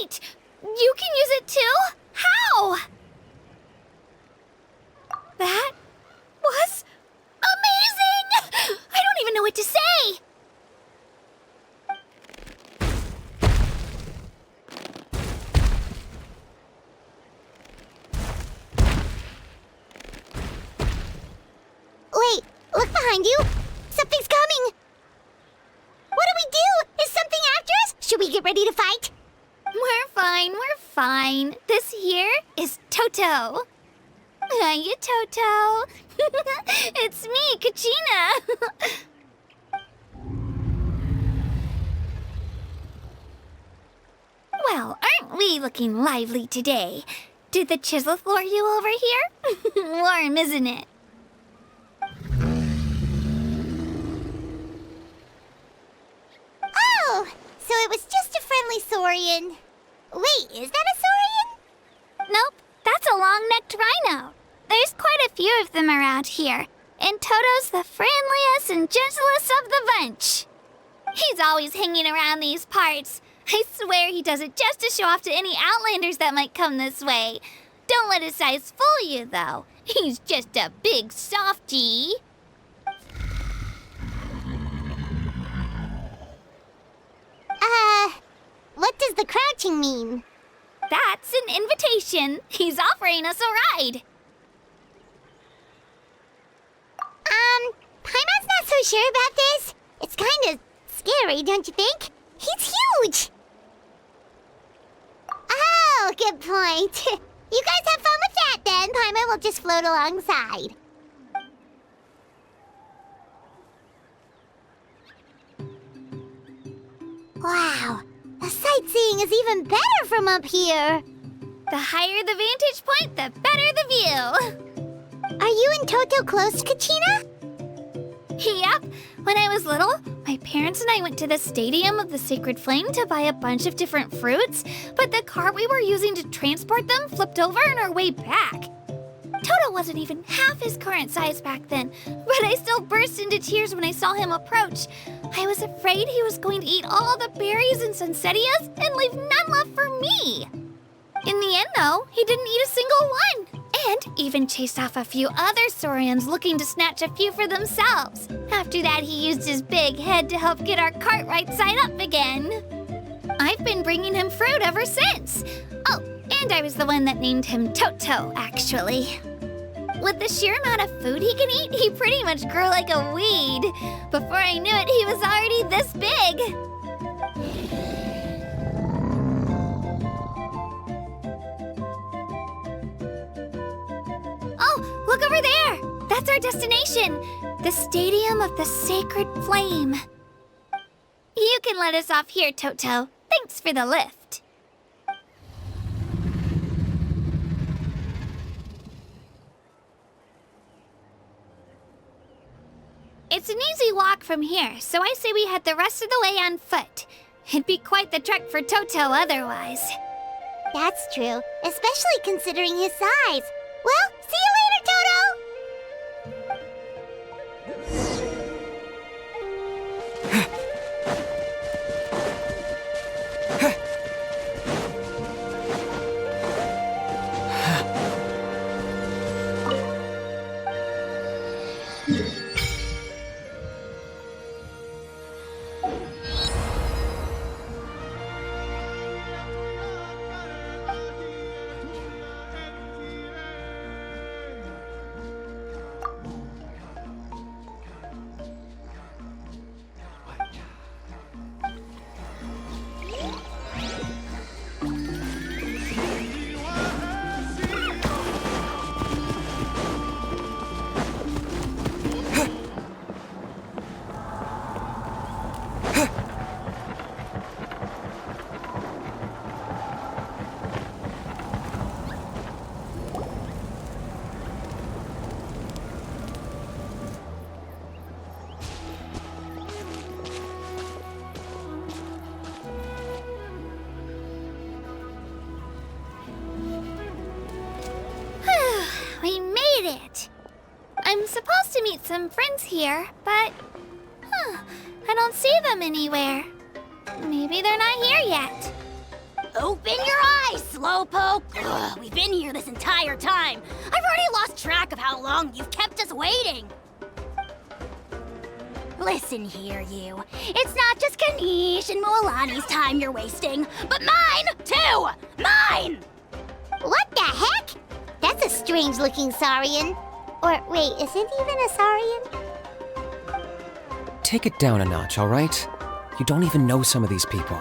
Wait! You can use it too? How? That was amazing! I don't even know what to say! Wait, look behind you! Something's coming! What do we do? Is something after us? Should we get ready to fight? We're fine. This here is Toto. Hiya, Toto. It's me, Kachina. Well, aren't we looking lively today? Did the chisleth lure you over here? Warm, isn't it? Oh, so it was just a friendly only saurian. Wait, is that a saurian? Nope, that's a long-necked rhino. There's quite a few of them around here, and Toto's the friendliest and gentlest of the bunch. He's always hanging around these parts. I swear he does it just to show off to any outlanders that might come this way. Don't let his size fool you, though. He's just a big softie. What does the crouching mean? That's an invitation. He's offering us a ride. Paimon's not so sure about this. It's kind of scary, don't you think? He's huge! Oh, good point. You guys have fun with that then. Paimon will just float alongside. Wow, the sightseeing is even better from up here. The higher the vantage point, the better the view. Are you and Toto close, Kachina? Yep. When I was little, my parents and I went to the Stadium of the Sacred Flame to buy a bunch of different fruits, but the cart we were using to transport them flipped over on our way back. Toto wasn't even half his current size back then, but I still burst into tears when I saw him approach. I was afraid he was going to eat all the berries and sunsettias and leave none left for me. In the end, though, he didn't eat a single one, and even chased off a few other saurians looking to snatch a few for themselves. After that, he used his big head to help get our cart right side up again. I've been bringing him fruit ever since. Oh, and I was the one that named him Toto, actually. With the sheer amount of food he can eat, he pretty much grew like a weed. Before I knew it, he was already this big. Oh, look over there! That's our destination, the Stadium of the Sacred Flame. You can let us off here, Toto. Thanks for the lift. It's an easy walk from here, so I say we head the rest of the way on foot. It'd be quite the trek for Toto otherwise. That's true, especially considering his size. Well, see you later, Toto! We made it! I'm supposed to meet some friends here, but... I don't see them anywhere. Maybe they're not here yet. Open your eyes, Slowpoke! Ugh, we've been here this entire time. I've already lost track of how long you've kept us waiting. Listen here, you. It's not just Kanish and Moalani's time you're wasting, but mine, too! Mine! What the heck? That's a strange-looking saurian. Or, wait, is it even a saurian? Take it down a notch, all right? You don't even know some of these people.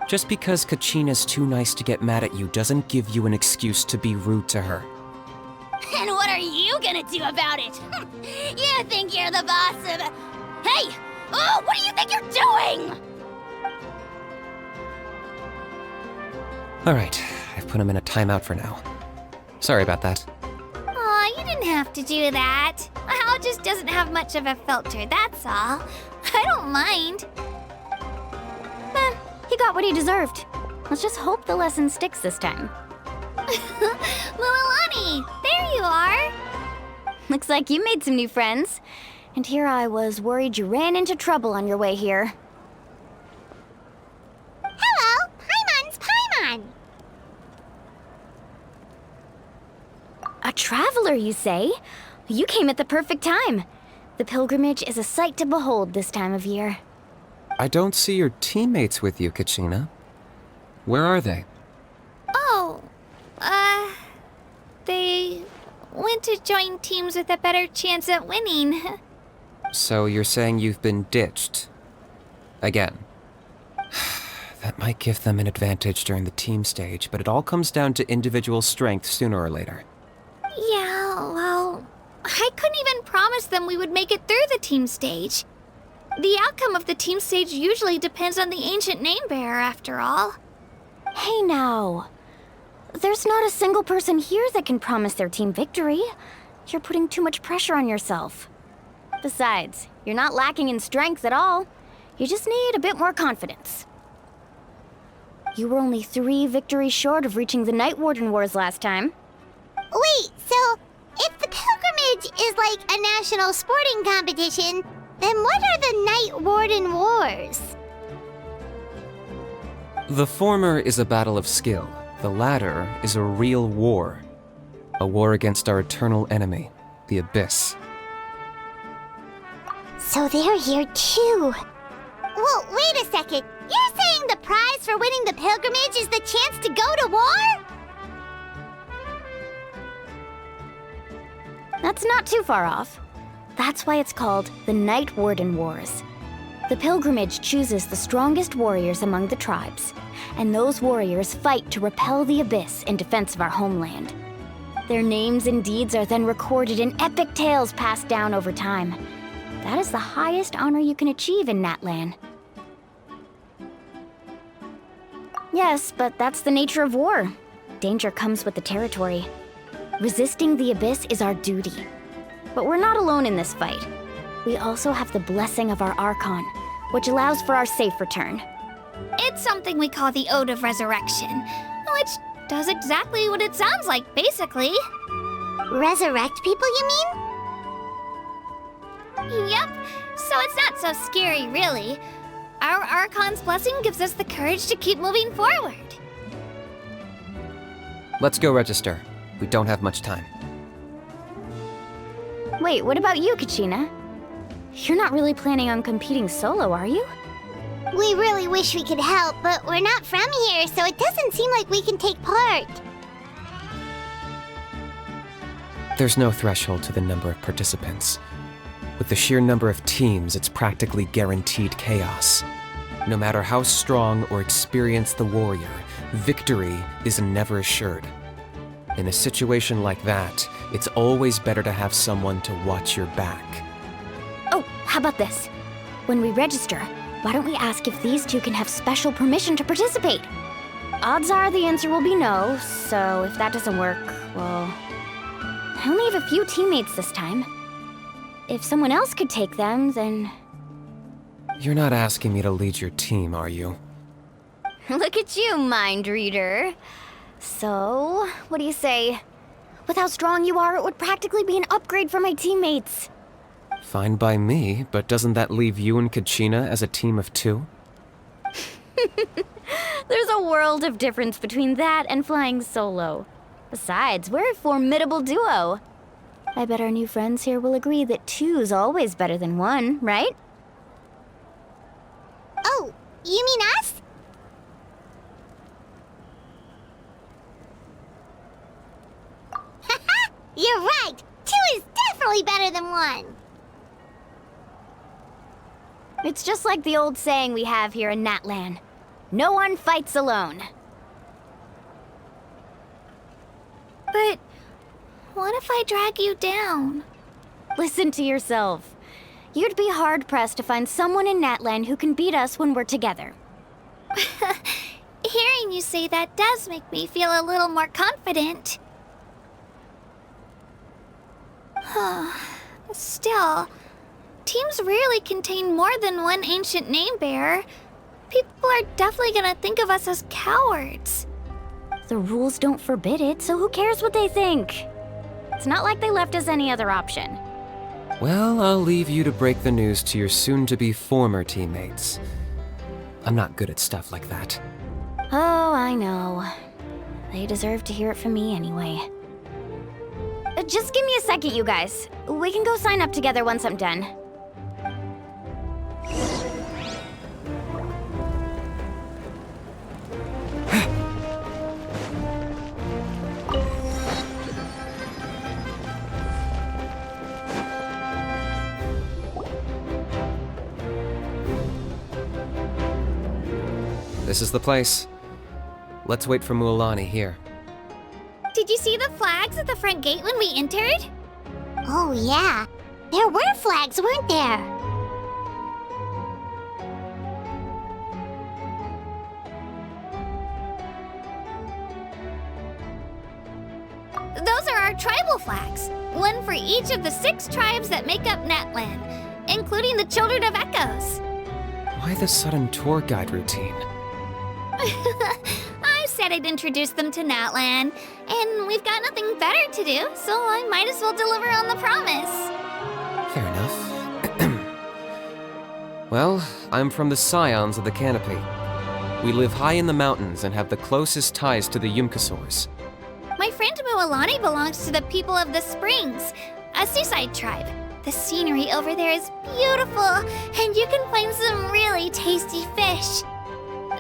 Just because Kachina's too nice to get mad at you doesn't give you an excuse to be rude to her. And what are you gonna do about it? You think you're the boss of... Hey! Oh, what do you think you're doing? All right, I've put him in a timeout for now. Sorry about that. Aw, you didn't have to do that. Hal just doesn't have much of a filter, that's all. I don't mind. got what he deserved. Let's just hope the lesson sticks this time. Mualani, there you are! Looks like you made some new friends. And here I was worried you ran into trouble on your way here. Hello, Paimon's Paimon. A traveler, you say? You came at the perfect time. The pilgrimage is a sight to behold this time of year. I don't see your teammates with you, Kachina. Where are they? Oh, they went to join teams with a better chance at winning. So you're saying you've been ditched? Again. That might give them an advantage during the team stage, but it all comes down to individual strength sooner or later. Yeah, well, I couldn't even promise them we would make it through the team stage. The outcome of the team stage usually depends on the ancient name bearer, after all. Hey now. There's not a single person here that can promise their team victory. You're putting too much pressure on yourself. Besides, you're not lacking in strength at all. You just need a bit more confidence. You were only 3 victories short of reaching the Night Warden Wars last time. Wait, so if the pilgrimage is like a national sporting competition, then what are the Night Warden Wars? The former is a battle of skill. The latter is a real war. A war against our eternal enemy, the Abyss. So they're here too. Well, wait a second. You're saying the prize for winning the pilgrimage is the chance to go to war? That's not too far off. That's why it's called the Night Warden Wars. The pilgrimage chooses the strongest warriors among the tribes, and those warriors fight to repel the Abyss in defense of our homeland. Their names and deeds are then recorded in epic tales passed down over time. That is the highest honor you can achieve in Natlan. Yes, but that's the nature of war. Danger comes with the territory. Resisting the Abyss is our duty. But we're not alone in this fight. We also have the blessing of our Archon, which allows for our safe return. It's something we call the Ode of Resurrection, which does exactly what it sounds like, basically. Resurrect people, you mean? Yep, so it's not so scary, really. Our Archon's blessing gives us the courage to keep moving forward. Let's go register. We don't have much time. Wait, what about you, Kachina? You're not really planning on competing solo, are you? We really wish we could help, but we're not from here, so it doesn't seem like we can take part. There's no threshold to the number of participants. With the sheer number of teams, it's practically guaranteed chaos. No matter how strong or experienced the warrior, victory is never assured. In a situation like that, it's always better to have someone to watch your back. Oh, how about this? When we register, why don't we ask if these two can have special permission to participate? Odds are the answer will be no, so if that doesn't work, well... I only have a few teammates this time. If someone else could take them, then... You're not asking me to lead your team, are you? Look at you, mind reader. So, what do you say? With how strong you are, it would practically be an upgrade for my teammates. Fine by me, but doesn't that leave you and Kachina as a team of 2? There's a world of difference between that and flying solo. Besides, we're a formidable duo. I bet our new friends here will agree that 2's always better than 1, right? Oh, you mean us? Haha, you're right. 2 is definitely better than 1. It's just like the old saying we have here in Natlan. No one fights alone. But what if I drag you down? Listen to yourself. You'd be hard-pressed to find someone in Natlan who can beat us when we're together. Hearing you say that does make me feel a little more confident. Still, teams rarely contain more than one ancient name bearer. People are definitely gonna think of us as cowards. The rules don't forbid it, so who cares what they think? It's not like they left us any other option. Well, I'll leave you to break the news to your soon-to-be former teammates. I'm not good at stuff like that. Oh, I know. They deserve to hear it from me anyway. Just give me a second, you guys. We can go sign up together once I'm done. This is the place. Let's wait for Mualani here. Did you see the flags at the front gate when we entered? Oh, yeah. There were flags, weren't there? Those are our tribal flags. One for each of the 6 tribes that make up Natlan, including the Children of Echoes. Why the sudden tour guide routine? I said I'd introduce them to Natlan, and we've got nothing better to do, so I might as well deliver on the promise. Fair enough. Well, I'm from the Scions of the Canopy. We live high in the mountains and have the closest ties to the Yumkasaurs. My friend Mualani belongs to the people of the Springs, a seaside tribe. The scenery over there is beautiful, and you can find some really tasty fish.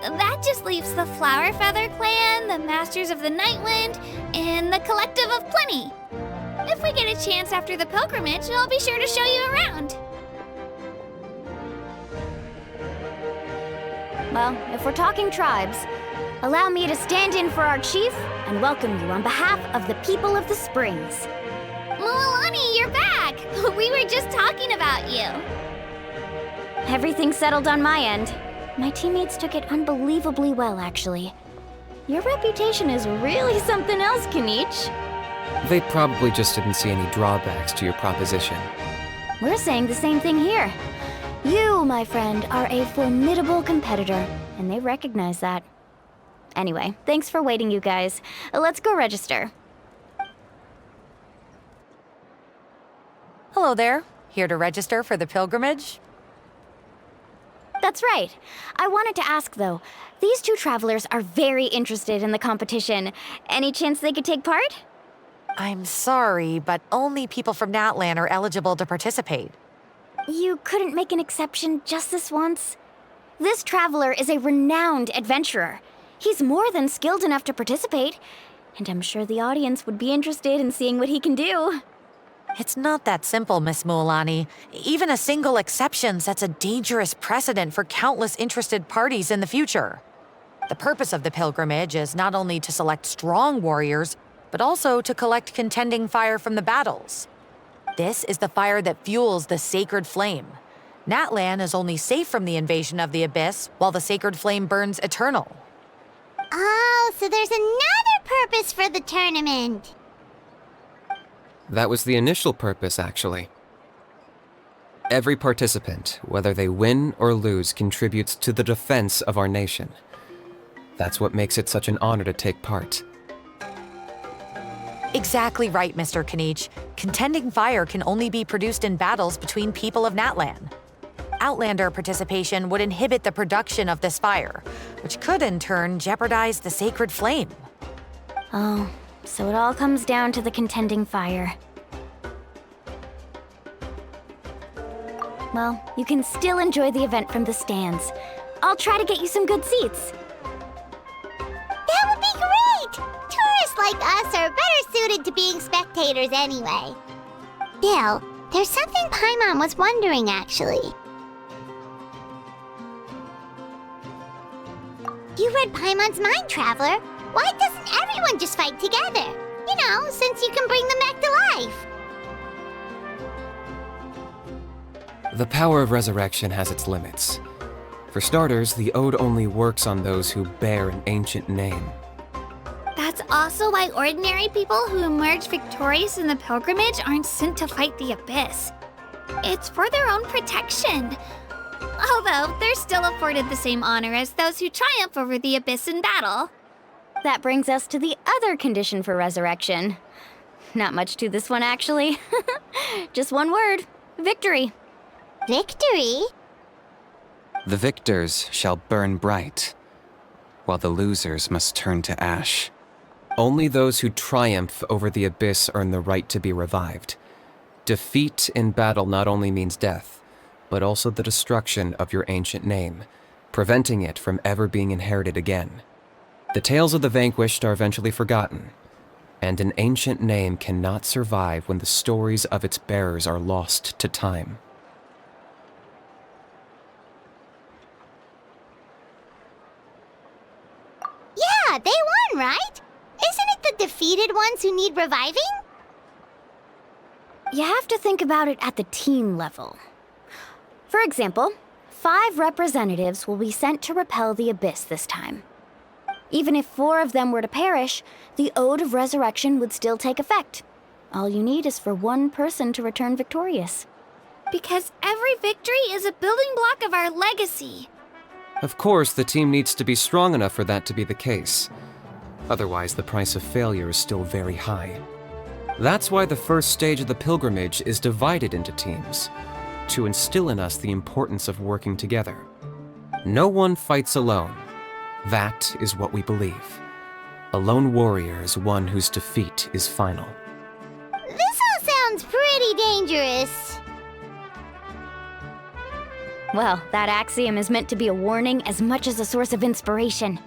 That just leaves the Flower Feather Clan, the Masters of the Nightwind, and the Collective of Plenty. If we get a chance after the pilgrimage, I'll be sure to show you around. Well, if we're talking tribes, allow me to stand in for our chief and welcome you on behalf of the people of the Springs. Mualani, you're back! We were just talking about you. Everything's settled on my end. My teammates took it unbelievably well, actually. Your reputation is really something else, Kanich. They probably just didn't see any drawbacks to your proposition. We're saying the same thing here. You, my friend, are a formidable competitor, and they recognize that. Anyway, thanks for waiting, you guys. Let's go register. Hello there. Here to register for the pilgrimage? That's right. I wanted to ask, though. These 2 travelers are very interested in the competition. Any chance they could take part? I'm sorry, but only people from Natlan are eligible to participate. You couldn't make an exception just this once? This traveler is a renowned adventurer. He's more than skilled enough to participate, and I'm sure the audience would be interested in seeing what he can do. It's not that simple, Miss Mualani. Even a single exception sets a dangerous precedent for countless interested parties in the future. The purpose of the pilgrimage is not only to select strong warriors, but also to collect contending fire from the battles. This is the fire that fuels the sacred flame. Natlan is only safe from the invasion of the Abyss, while the sacred flame burns eternal. Oh, so there's another purpose for the tournament. That was the initial purpose, actually. Every participant, whether they win or lose, contributes to the defense of our nation. That's what makes it such an honor to take part. Exactly right, Mr. Kanich. Contending fire can only be produced in battles between people of Natlan. Outlander participation would inhibit the production of this fire, which could in turn jeopardize the sacred flame. Oh, so it all comes down to the contending fire. Well, you can still enjoy the event from the stands. I'll try to get you some good seats. That would be great! Tourists like us are better suited to being spectators anyway. Bill, there's something Paimon was wondering, actually. You read Paimon's mind, Traveler. Why doesn't everyone just fight together? You know, since you can bring them back to life. The power of resurrection has its limits. For starters, the ode only works on those who bear an ancient name. That's also why ordinary people who emerge victorious in the pilgrimage aren't sent to fight the Abyss. It's for their own protection. Although, they're still afforded the same honor as those who triumph over the abyss in battle. That brings us to the other condition for resurrection. Not much to this one, actually. Just one word: victory. Victory? The victors shall burn bright, while the losers must turn to ash. Only those who triumph over the abyss earn the right to be revived. Defeat in battle not only means death, but also the destruction of your ancient name, preventing it from ever being inherited again. The tales of the vanquished are eventually forgotten, and an ancient name cannot survive when the stories of its bearers are lost to time. Yeah, they won, right? Isn't it the defeated ones who need reviving? You have to think about it at the team level. For example, 5 representatives will be sent to repel the abyss this time. Even if 4 of them were to perish, the Ode of Resurrection would still take effect. All you need is for one person to return victorious. Because every victory is a building block of our legacy. Of course, the team needs to be strong enough for that to be the case. Otherwise, the price of failure is still very high. That's why the first stage of the pilgrimage is divided into teams, to instill in us the importance of working together. No one fights alone. That is what we believe. A lone warrior is one whose defeat is final. This all sounds pretty dangerous. Well, that axiom is meant to be a warning as much as a source of inspiration.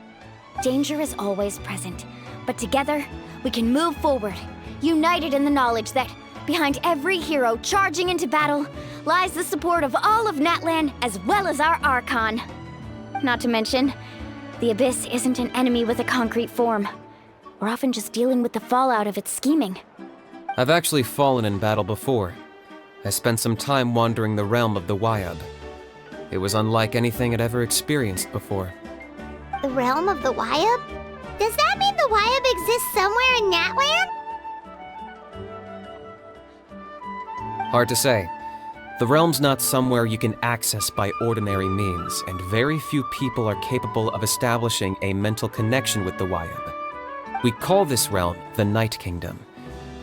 Danger is always present, but together, we can move forward, united in the knowledge that behind every hero charging into battle lies the support of all of Natlan as well as our Archon. Not to mention, the Abyss isn't an enemy with a concrete form. We're often just dealing with the fallout of its scheming. I've actually fallen in battle before. I spent some time wandering the realm of the Wyab. It was unlike anything I'd ever experienced before. The realm of the Wyab? Does that mean the Wyab exists somewhere in Natlan? Hard to say. The realm's not somewhere you can access by ordinary means, and very few people are capable of establishing a mental connection with the Wyab. We call this realm the Night Kingdom,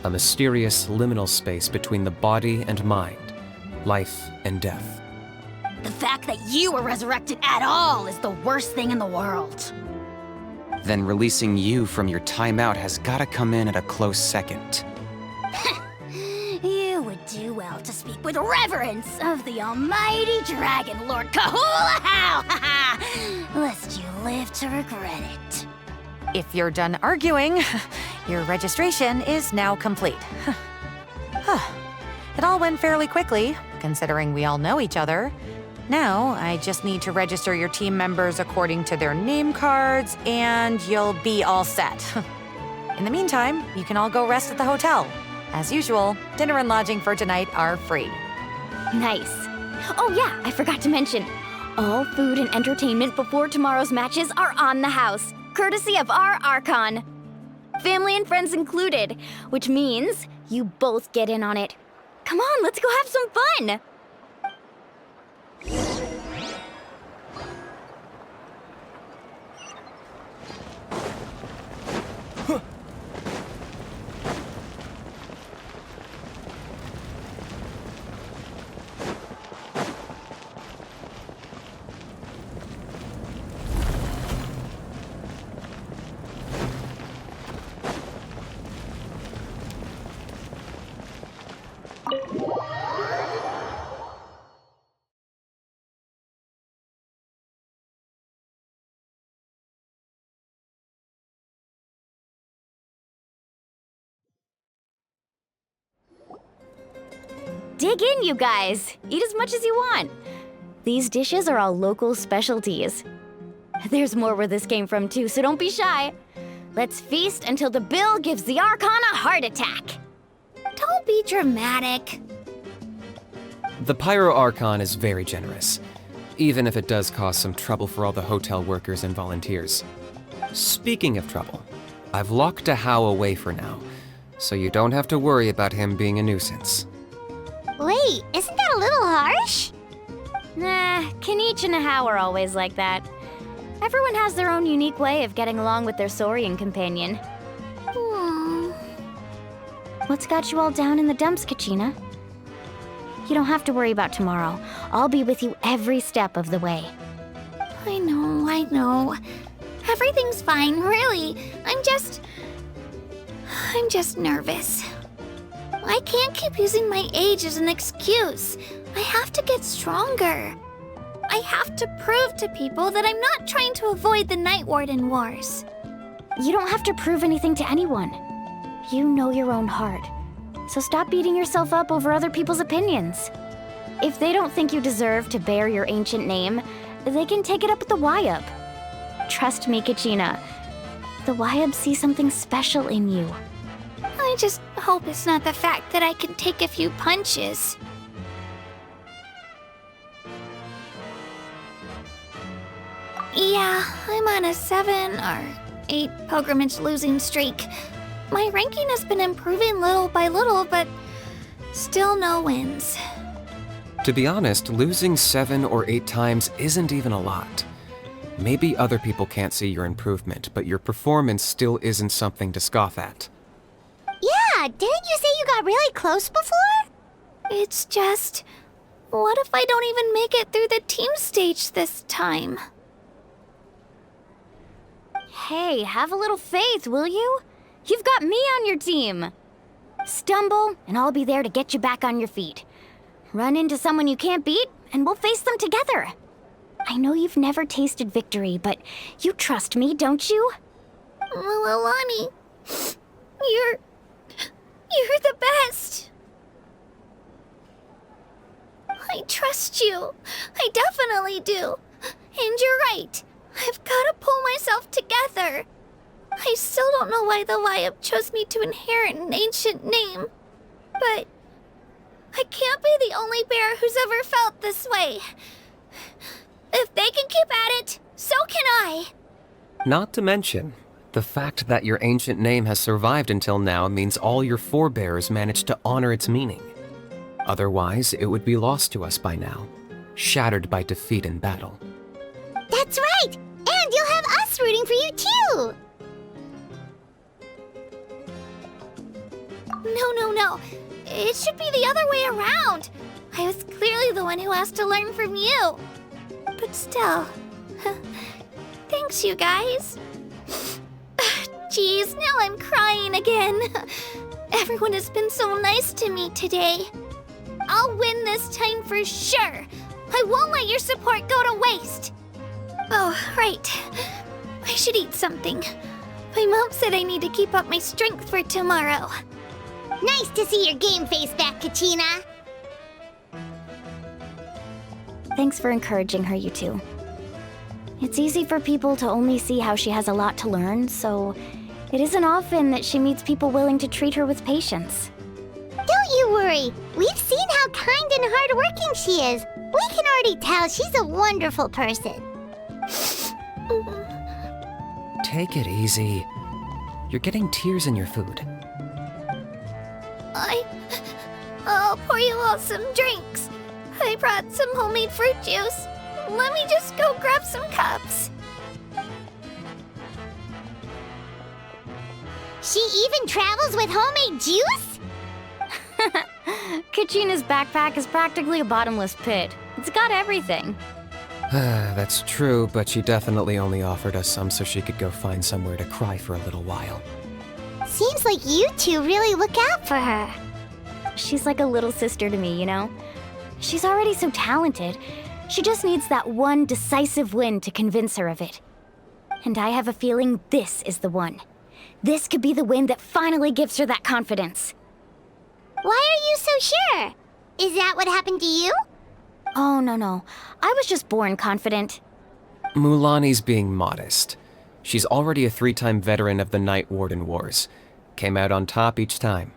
a mysterious liminal space between the body and mind, life and death. The fact that you were resurrected at all is the worst thing in the world. Then releasing you from your timeout has gotta come in at a close second. You would do well to speak with reverence of the almighty Dragon Lord Kahula-How, lest you live to regret it. If you're done arguing, your registration is now complete. It all went fairly quickly, considering we all know each other. Now, I just need to register your team members according to their name cards, and you'll be all set. In the meantime, you can all go rest at the hotel. As usual, dinner and lodging for tonight are free. Nice. Oh yeah, I forgot to mention. All food and entertainment before tomorrow's matches are on the house, courtesy of our Archon. Family and friends included, which means you both get in on it. Come on, let's go have some fun! Dig in, you guys! Eat as much as you want. These dishes are all local specialties. There's more where this came from too, so don't be shy. Let's feast until the bill gives the Archon a heart attack. Don't be dramatic. The Pyro Archon is very generous, even if it does cause some trouble for all the hotel workers and volunteers. Speaking of trouble, I've locked a How away for now, so you don't have to worry about him being a nuisance. Wait, isn't that a little harsh? Nah, Kenichi and Hao are always like that. Everyone has their own unique way of getting along with their Saurian companion. What's got you all down in the dumps, Kachina? You don't have to worry about tomorrow. I'll be with you every step of the way. I know. Everything's fine, really. I'm just nervous. I can't keep using my age as an excuse. I have to get stronger. I have to prove to people that I'm not trying to avoid the Night Warden Wars. You don't have to prove anything to anyone. You know your own heart. So stop beating yourself up over other people's opinions. If they don't think you deserve to bear your ancient name, they can take it up with the Wyub. Trust me, Kachina. The Wyub see something special in you. I just hope it's not the fact that I can take a few punches. Yeah, I'm on a 7 or 8 pilgrimage losing streak. My ranking has been improving little by little, but still no wins. To be honest, losing 7 or 8 times isn't even a lot. Maybe other people can't see your improvement, but your performance still isn't something to scoff at. Yeah, didn't you say you got really close before? It's just, what if I don't even make it through the team stage this time? Hey, have a little faith, will you? You've got me on your team. Stumble, and I'll be there to get you back on your feet. Run into someone you can't beat, and we'll face them together. I know you've never tasted victory, but you trust me, don't you? Alani, you're the best. I trust you. I definitely do. And you're right. I've got to pull myself together. I still don't know why the Wyub chose me to inherit an ancient name. But I can't be the only bear who's ever felt this way. If they can keep at it, so can I. Not to mention, the fact that your ancient name has survived until now means all your forebears managed to honor its meaning. Otherwise, it would be lost to us by now, shattered by defeat in battle. That's right! And you'll have us rooting for you too! No. It should be the other way around. I was clearly the one who asked to learn from you. But still, thanks you guys. Geez, now I'm crying again. Everyone has been so nice to me today. I'll win this time for sure. I won't let your support go to waste. Oh, right. I should eat something. My mom said I need to keep up my strength for tomorrow. Nice to see your game face back, Kachina. Thanks for encouraging her, you two. It's easy for people to only see how she has a lot to learn, so it isn't often that she meets people willing to treat her with patience. Don't you worry. We've seen how kind and hardworking she is. We can already tell she's a wonderful person. Take it easy. You're getting tears in your food. I'll pour you all some drinks. I brought some homemade fruit juice. Let me just go grab some cups. She even travels with homemade juice? Kachina's backpack is practically a bottomless pit. It's got everything. That's true, but she definitely only offered us some so she could go find somewhere to cry for a little while. Seems like you two really look out for her. She's like a little sister to me, you know? She's already so talented. She just needs that one decisive win to convince her of it. And I have a feeling this is the one. This could be the win that finally gives her that confidence. Why are you so sure? Is that what happened to you? Oh, no. I was just born confident. Mulani's being modest. She's already a 3-time veteran of the Night Warden Wars. Came out on top each time.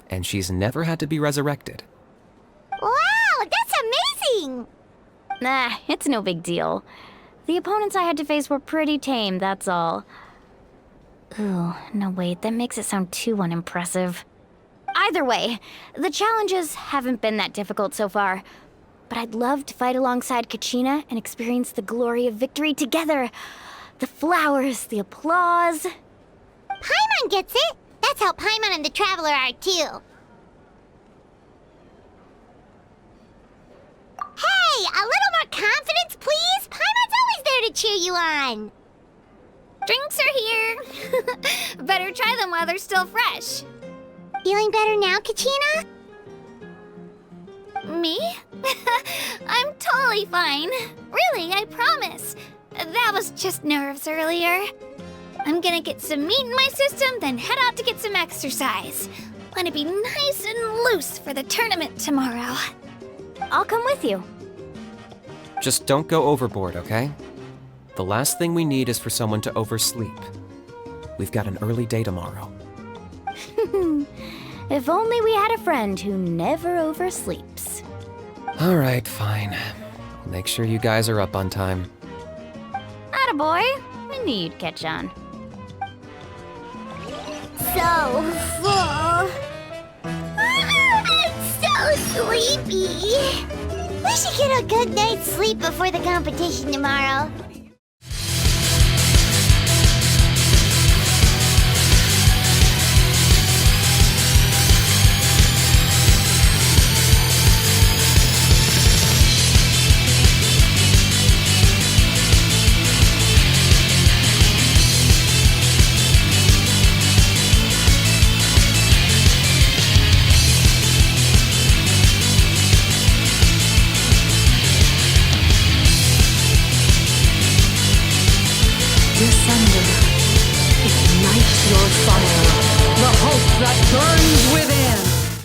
And she's never had to be resurrected. Wow, that's amazing! Nah, it's no big deal. The opponents I had to face were pretty tame, that's all. Ooh, no wait, that makes it sound too unimpressive. Either way, the challenges haven't been that difficult so far. but I'd love to fight alongside Kachina and experience the glory of victory together. The flowers, the applause. Paimon gets it! That's how Paimon and the Traveler are, too. Hey, a little more confidence, please? Paimon's always there to cheer you on. Drinks are here. Better try them while they're still fresh. Feeling better now, Kachina? Me? I'm totally fine. Really, I promise. That was just nerves earlier. I'm gonna get some meat in my system, then head out to get some exercise. Wanna be nice and loose for the tournament tomorrow. I'll come with you. Just don't go overboard, okay? The last thing we need is for someone to oversleep. We've got an early day tomorrow. If only we had a friend who never oversleeps. All right, fine. I'll make sure you guys are up on time. Attaboy. I knew you'd catch on. So full. I'm so sleepy. We should get a good night's sleep before the competition tomorrow. Descender, ignite your fire, the hope that burns within.